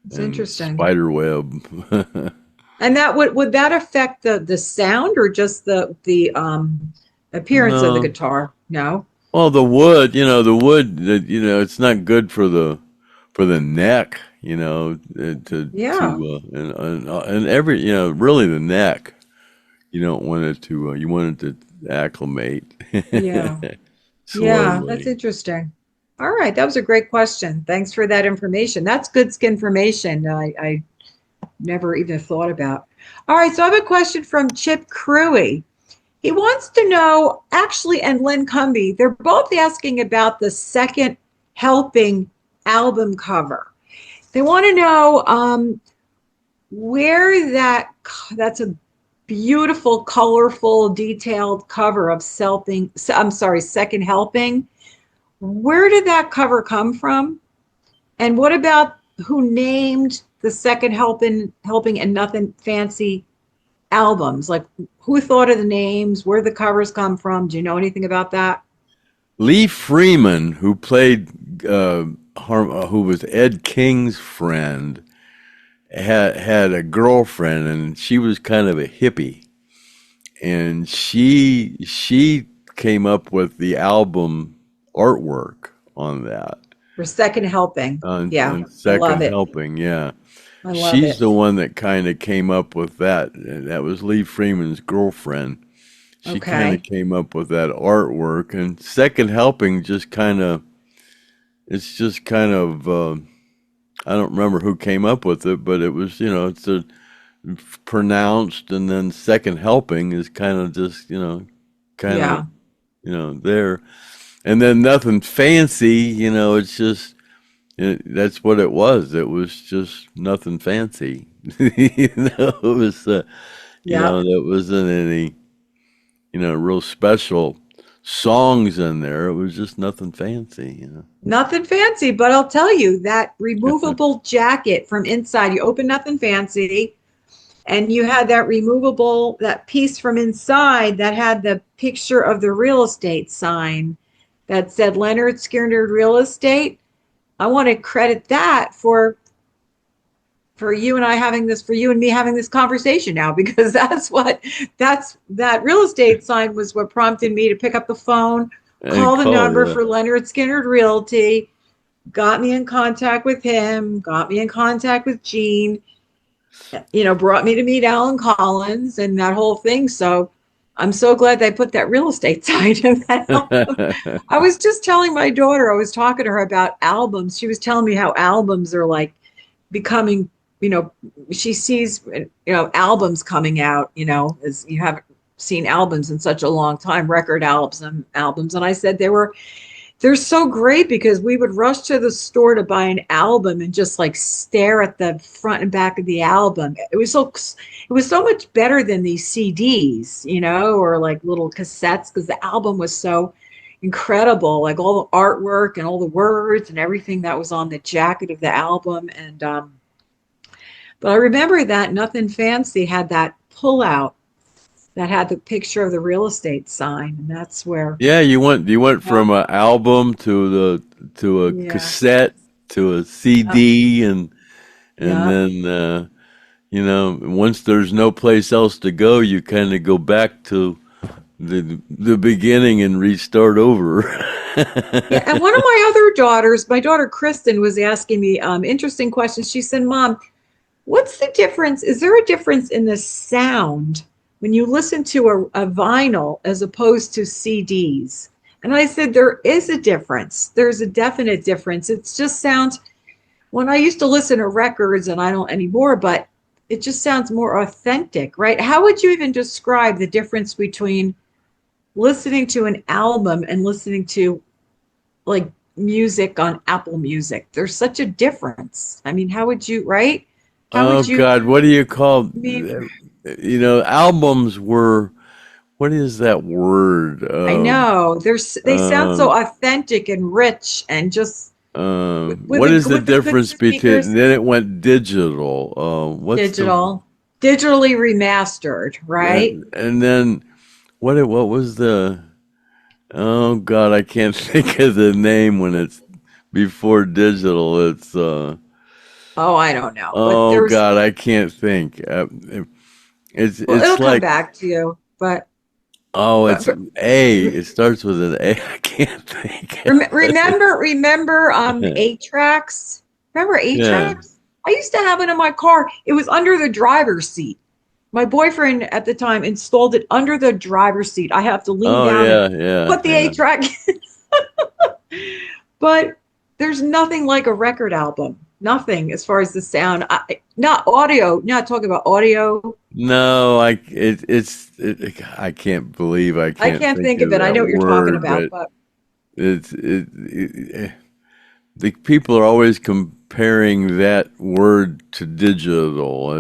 it's and interesting. spider web. And that would that affect the sound or just the appearance of the No, guitar? No. well, the wood, it's not good for the neck, Yeah. and every, really the neck. You don't want it to, you want it to acclimate Yeah. Yeah, that's slowly. interesting. All right, that was a great question. Thanks for that information. That's good information. I never even thought about. All right, so I have a question from Chip Cruey. He wants to know, actually, and Lynn Cumby, they're both asking about the Second Helping album cover. They want to know where that's a beautiful, colorful, detailed cover of Second Helping. Where did that cover come from? And what about who named the Second Helping and Nothing Fancy albums? Like, who thought of the names? Where the covers come from? Do you know anything about that? Lee Freeman, who played, who was Ed King's friend, had a girlfriend, and she was kind of a hippie, and she came up with the album artwork on that, For Second Helping. on Yeah, I love Second it. Helping, yeah. I love she's it. the one that kind of came up with that. And that was Lee Freeman's girlfriend. She kind of Okay. came up with that artwork, and Second Helping just kind of, it's just kind of, I don't remember who came up with it, but it was, it's a pronounced, and then Second Helping is kind of just, kind of, Yeah. there. And then Nothing Fancy, it's just, that's what it was. It was just nothing fancy. It was, Yep. there wasn't any, real special songs in there. It was just nothing fancy. Nothing fancy, but I'll tell you that removable jacket from inside, you open Nothing Fancy, and you had that removable, that piece from inside that had the picture of the real estate sign that said Lynyrd Skynyrd Real Estate. I want to credit that for you and I having this, for you and me having this conversation now, because that real estate sign was what prompted me to pick up the phone, And call the call, number yeah. for Lynyrd Skynyrd Realty, got me in contact with him, got me in contact with Gene, brought me to meet Alan Collins and that whole thing. So I'm so glad they put that real estate sign in that album. I was just telling my daughter, I was talking to her about albums. She was telling me how albums are like becoming, she sees, albums coming out, as you haven't seen albums in such a long time, record albums. And I said they're so great because we would rush to the store to buy an album and just like stare at the front and back of the album. It was so much better than these CDs, or like little cassettes, because the album was so incredible, like all the artwork and all the words and everything that was on the jacket of the album. And but I remember that Nothing Fancy had that pullout that had the picture of the real estate sign, and that's where, Yeah, you went yeah, from an album to a yeah, cassette to a yeah, CD, and yeah. then once there's no place else to go, you kind of go back to the beginning and restart over. Yeah, and one of my other daughters, my daughter Kristen, was asking me interesting questions. She said, "Mom, what's the difference? Is there a difference in the sound when you listen to a vinyl as opposed to CDs?" And I said, there is a difference. There's a definite difference. It just sounds, when I used to listen to records, and I don't anymore, but it just sounds more authentic, right? How would you even describe the difference between listening to an album and listening to like music on Apple Music? There's such a difference. I mean, how would you, right? How Oh would you, God, what do you call? I mean, Albums were. What is that word? I know they sound so Um, authentic and rich and just what is the with the good difference between? speakers, Then it went digital. What's the? digitally remastered, right? And then what was the? Oh God, I can't think of the name when it's before digital. It's Oh, I don't know, but oh there's, God, I can't think. It's well, it'll it's come like back to you, but oh, but, it's but A. It starts with an A. I can't think. remember 8 tracks. Remember eight Yeah. tracks? I used to have it in my car. It was under the driver's seat. My boyfriend at the time installed it under the driver's seat. I have to lean Oh down and yeah, yeah, put the yeah. 8 track. But there's nothing like a record album. Nothing as far as the sound. Not audio. Not talking about audio. No, I can't believe I I can't can't think think of of it. I that know what you're talking word, about, but but the people are always comparing that word to digital.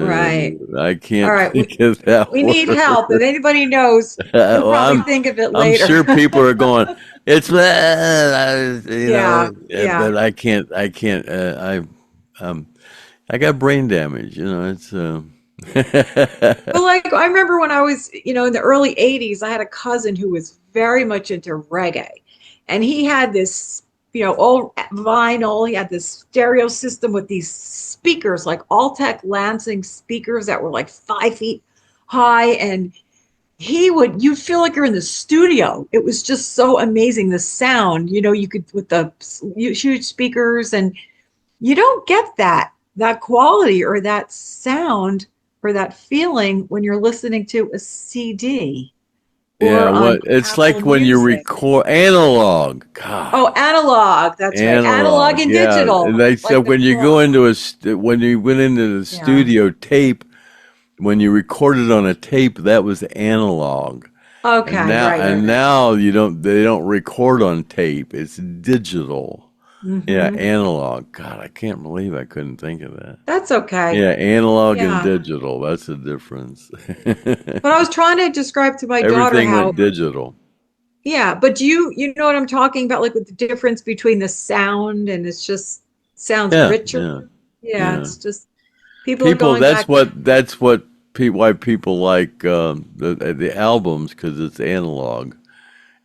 right. I All can't right. think of that We need help. If word. anybody knows, they'll Well, probably think of it I'm later. sure people are going. It's Yeah, yeah. but I can't. I got brain damage. It's. But like I remember when I was, in the early 80s, I had a cousin who was very much into reggae. And he had this, all vinyl. He had this stereo system with these speakers, like Altec Lansing speakers that were like 5 feet high. And you'd feel like you're in the studio. It was just so amazing. The sound, you could, with the huge speakers, and you don't get that that quality or that sound or that feeling when you're listening to a CD or Yeah, on what it's Apple like when you Music. record analog. God, Oh, analog. That's right. Analog analog. and Yeah, digital, they like said the when you go clock. into when you went into the Yeah. studio tape, when you recorded on a tape, that was analog. Okay. Right. And Right. Right. now they don't record on tape. It's digital. Yeah, Mm-hmm. analog. God, I can't believe I couldn't think of that. That's okay. Yeah, analog and Yeah. digital. That's the difference. But I was trying to describe to my daughter Everything went how, digital. yeah, but you know what I'm talking about, like with the difference between the sound and it's just sounds Yeah, richer. yeah, Yeah, yeah. it's just people are People, going back. that's what why people like the albums because it's analog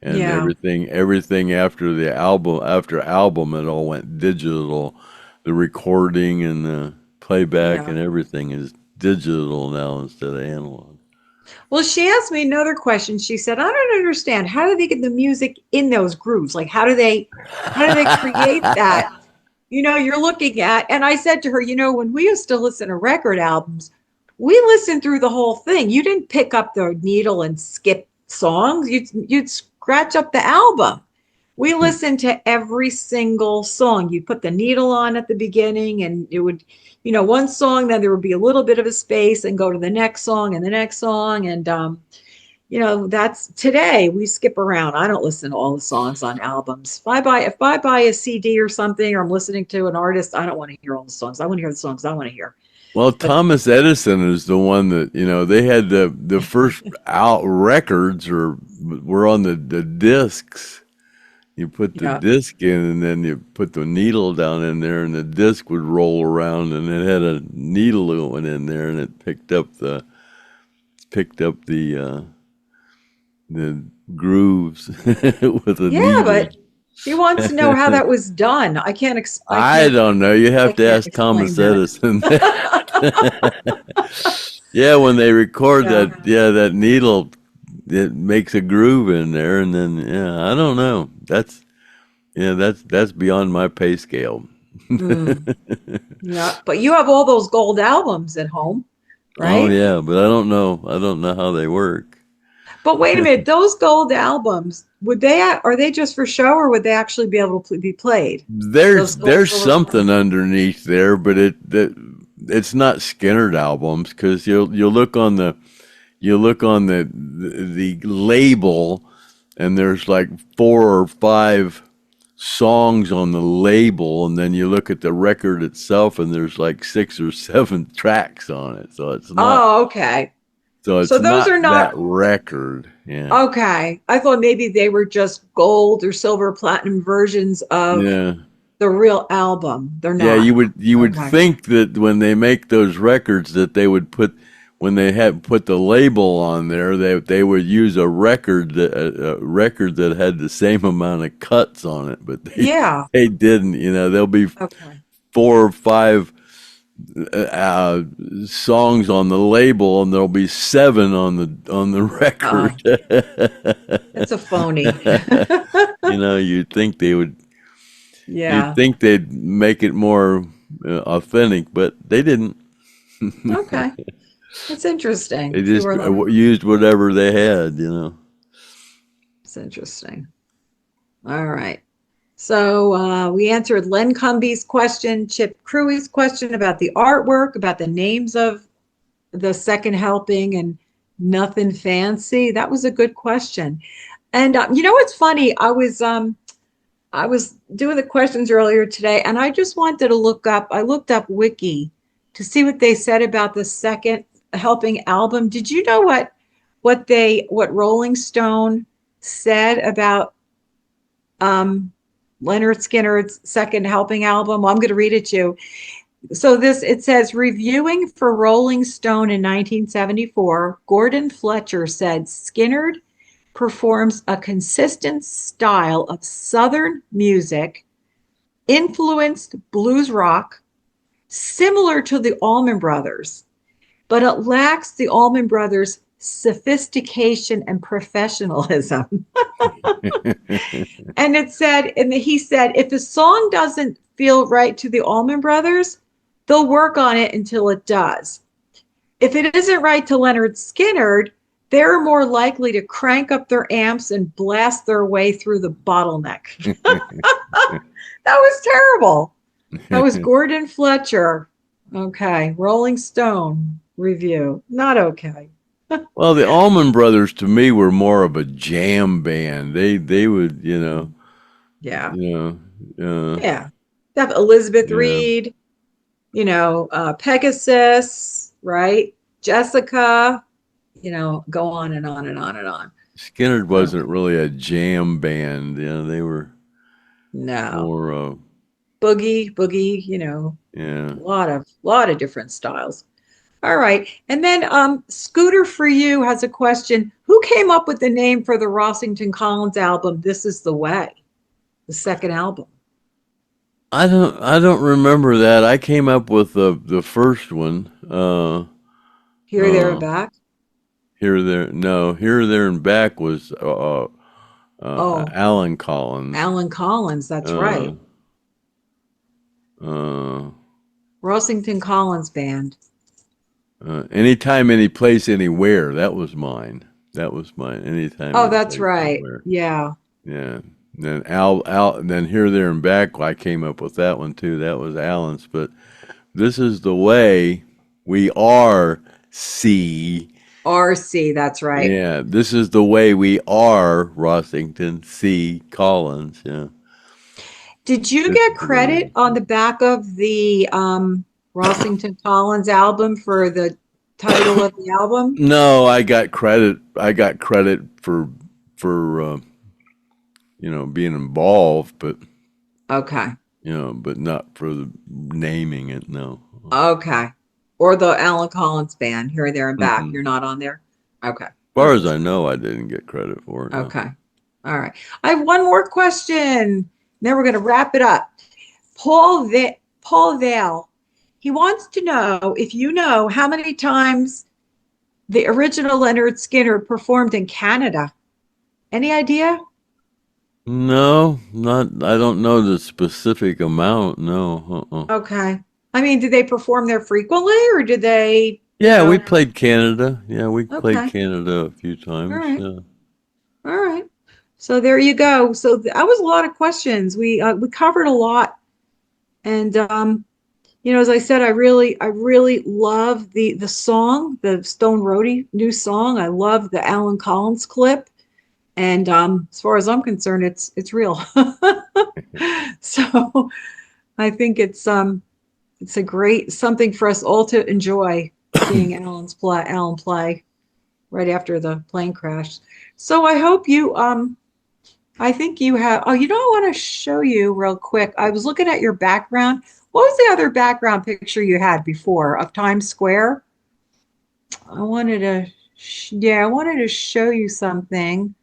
and Yeah, everything after album it all went digital. The recording and the playback yeah. and everything is digital now instead of analog. Well, she asked me another question. She said, "I don't understand. How do they get the music in those grooves? Like how do they create that? You know, you're looking at," and I said to her, "You know, when we used to listen to record albums, we listened through the whole thing. You didn't pick up the needle and skip songs. You'd scratch up the album. We listened to every single song. You put the needle on at the beginning and it would, you know, one song, then there would be a little bit of a space and go to the next song and the next song. And, you know, that's today we skip around. I don't listen to all the songs on albums. If I buy a CD or something, or I'm listening to an artist, I don't want to hear all the songs. I want to hear the songs I want to hear. Well, But Thomas Edison is the one that they had the first out records or were on the discs. You put the yeah, disc in, and then you put the needle down in there, and the disc would roll around, and it had a needle that went in there, and it picked up the grooves with a yeah, needle. but she wants to know how that was done. I I can't, don't know. You I have to can't ask explain Thomas that. Edison. Yeah, when they record Yeah. that needle, it makes a groove in there, and then I don't know. That's beyond my pay scale. Mm, yeah. But you have all those gold albums at home, Oh right? yeah, but I don't know. I don't know how they work. But wait a minute, those gold albums, are they just for show or would they actually be able to be played? Those gold There's silver something underneath there, but it's not Skinner albums because you look on the label, and there's like 4 or 5 songs on the label, and then you look at the record itself, and there's like 6 or 7 tracks on it. Oh, okay. So So it's those not are that not record. Yeah, okay. I thought maybe they were just gold or silver platinum versions of yeah. the real album. They're Yeah, not. you would Okay. think that when they make those records that they would put when they had put the label on there, they would use a record that had the same amount of cuts on it, but Yeah. they didn't. There'll be Okay. 4 or 5 uh, songs on the label, and there'll be 7 on the Uh, record. it's a phony. You'd Yeah. think they'd make it more authentic, but they didn't. Okay. It's interesting. They See just where the used whatever they had. It's interesting. All right. So we answered Len Cumby's question, Chip Cruey's question about the artwork, about the names of the second helping, and nothing fancy. That was a good question. And you know what's funny? I was doing the questions earlier today, and I just wanted to look up. I looked up Wiki to see what they said about the second helping album. Did you know what Rolling Stone said about Lynyrd Skynyrd's second helping album? Well, I'm going to read it to you. So it says, reviewing for Rolling Stone in 1974, Gordon Fletcher said Skynyrd performs a consistent style of Southern music, influenced blues rock, similar to the Allman Brothers, but it lacks the Allman Brothers' sophistication and professionalism. And he said, if the song doesn't feel right to the Allman Brothers, they'll work on it until it does. If it isn't right to Lynyrd Skynyrd, they're more likely to crank up their amps and blast their way through the bottleneck. That was terrible. That was Gordon Fletcher. Okay. Rolling Stone review. Not okay. Well, the Allman Brothers to me were more of a jam band. They would, Yeah. Yeah. They have Elizabeth Yeah. Reed, Pegasus, right? Jessica, go on and on and on and on. Skynyrd wasn't really a jam band. They were No. more Boogie, yeah. a lot of different styles. All right. And then Scooter for You has a question. Who came up with the name for the Rossington Collins album, This Is the Way, the second album? I don't remember that. I came up with the first one. Here, There, and Back? Here, There, and Back was Alan Collins. Alan Collins, that's right. Rossington Collins Band. Anytime, Any Place, Anywhere. That was mine. Anytime. Oh, that's right. Anywhere. Yeah. Yeah. Then then Here, There, and Back. I came up with that one too. That was Alan's. But This Is the Way We Are. RC, that's right. Yeah, This Is the Way We Are, Rossington C. Collins. Yeah. Did you get credit on the back of the Rossington Collins album for the title of the album? No, I got credit. For being involved, but okay. But not for the naming it. No. Okay. Or the Alan Collins Band, Here, There, and Back. You're not on there? Okay. As far as I know, I didn't get credit for it. No. Okay. All right. I have one more question. Then we're going to wrap it up. Paul Vale. He wants to know if you know how many times the original Lynyrd Skynyrd performed in Canada. Any idea? No, I don't know the specific amount. No. Okay. I mean, did they perform there frequently or did they? Yeah, we played Canada. Yeah, we played Canada a few times. All right. Yeah. All right. So there you go. So that was a lot of questions. We covered a lot. And, as I said, I really love the song, the Stone Roadie new song. I love the Alan Collins clip. And as far as I'm concerned, it's real. So I think it's a great something for us all to enjoy, seeing Alan play right after the plane crash. So I hope you I think you have I want to show you real quick. I was looking at your background. What was the other background picture you had before of Times Square? I wanted to show you something.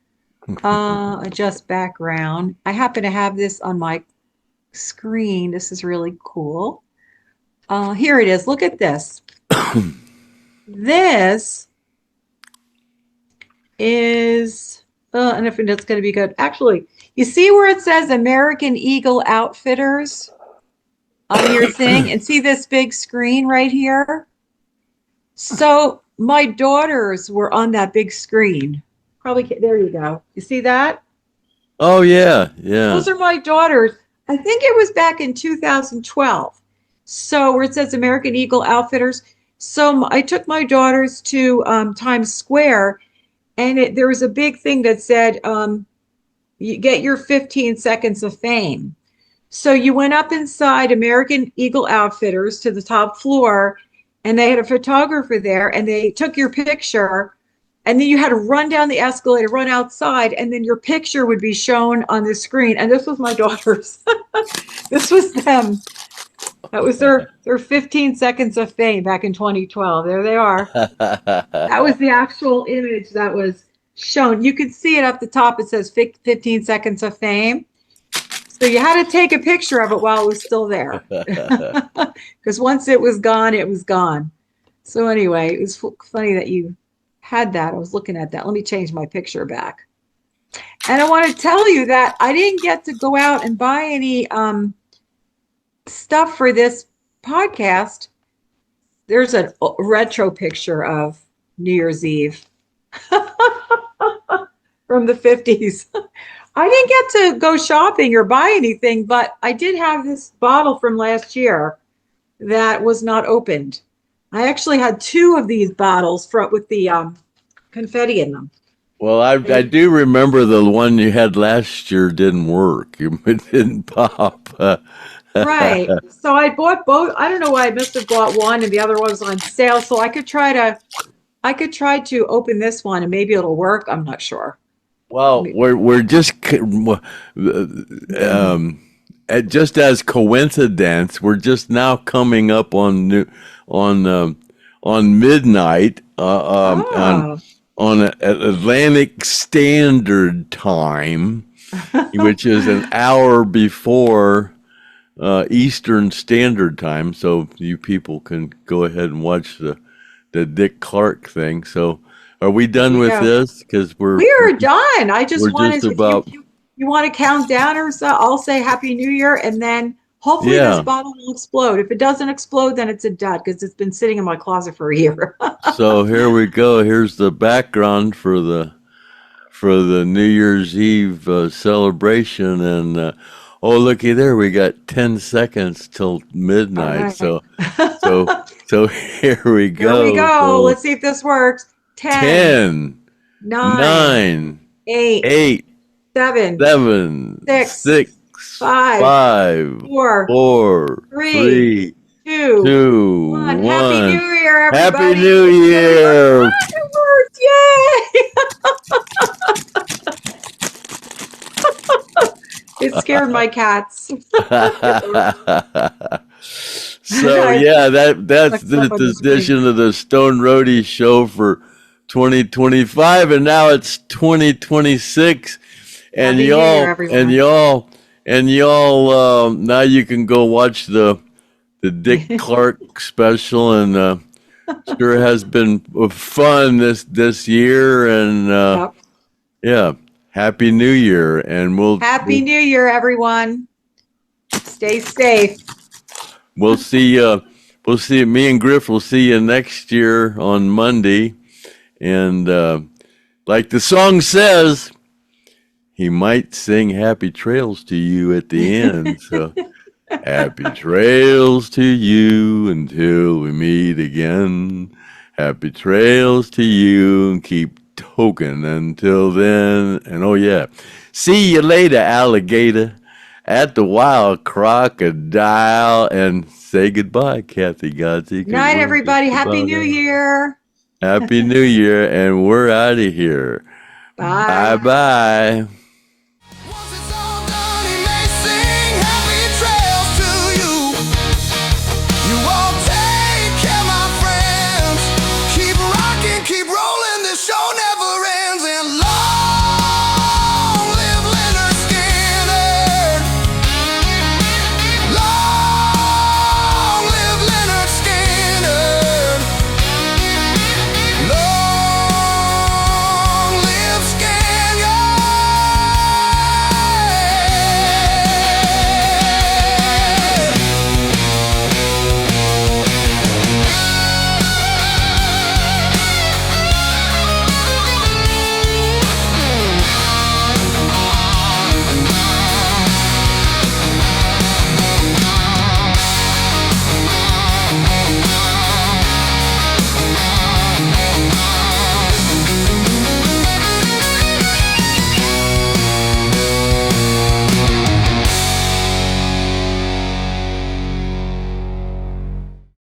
Adjust background. I happen to have this on my screen. This is really cool. Here it is. Look at this. This is, and if it's going to be good. Actually, you see where it says American Eagle Outfitters on your thing? And see this big screen right here? So my daughters were on that big screen. Probably, there you go. You see that? Oh, yeah. Yeah. Those are my daughters. I think it was back in 2012. So where it says American Eagle Outfitters. So I took my daughters to Times Square, and there was a big thing that said, you get your 15 seconds of fame. So you went up inside American Eagle Outfitters to the top floor, and they had a photographer there, and they took your picture. And then you had to run down the escalator, run outside, and then your picture would be shown on the screen. And this was my daughters. This was them. That was their 15 seconds of fame back in 2012. There they are. That was the actual image that was shown. You could see it up the top. It says 15 seconds of fame. So you had to take a picture of it while it was still there. Because once it was gone, it was gone. So anyway, it was funny that you had that. I was looking at that. Let me change my picture back. And I want to tell you that I didn't get to go out and buy any stuff for this podcast, there's a retro picture of New Year's Eve from the 50s. I didn't get to go shopping or buy anything, but I did have this bottle from last year that was not opened. I actually had two of these bottles with the confetti in them. Well, I do remember the one you had last year didn't work. It didn't pop. Right. So I bought both. I don't know why I must have bought one and the other one was on sale. So I could try to open this one and maybe it'll work. I'm not sure. Well, we're just just as coincidence, we're just now coming up on midnight on Atlantic Standard Time, which is an hour before Eastern Standard Time. So you people can go ahead and watch the Dick Clark thing. So. Are we done with this? Because we're done. I just wanted to. You want to count down or so? I'll say Happy New Year, and then hopefully this bottle will explode. If it doesn't explode, then it's a dud because it's been sitting in my closet for a year. So here we go. Here's the background for the New Year's Eve celebration, and oh looky there, we got 10 seconds till midnight. Right. So here we go. Here we go. So, let's see if this works. 10, 9, 8, 7, 6, 5, 4, 3, 2, 1. Happy New Year, everybody. Happy New Year. Yay. It scared my cats. So yeah, that's the edition of the Stone Roadie show for 2025, and now it's 2026, and y'all now you can go watch the Dick Clark special, and sure has been fun this year, and yeah, Happy New Year, and Happy New Year, everyone. Stay safe. We'll see. Me and Griff will see you next year on Monday. And like the song says, he might sing Happy Trails to you at the end. So happy trails to you until we meet again. Happy trails to you, and keep token until then. And oh yeah, see you later, alligator. At the wild crocodile, and say goodbye, Kathy Godsey. Good night, everybody. Happy New Year. Happy New Year, and we're out of here. Bye. Bye-bye.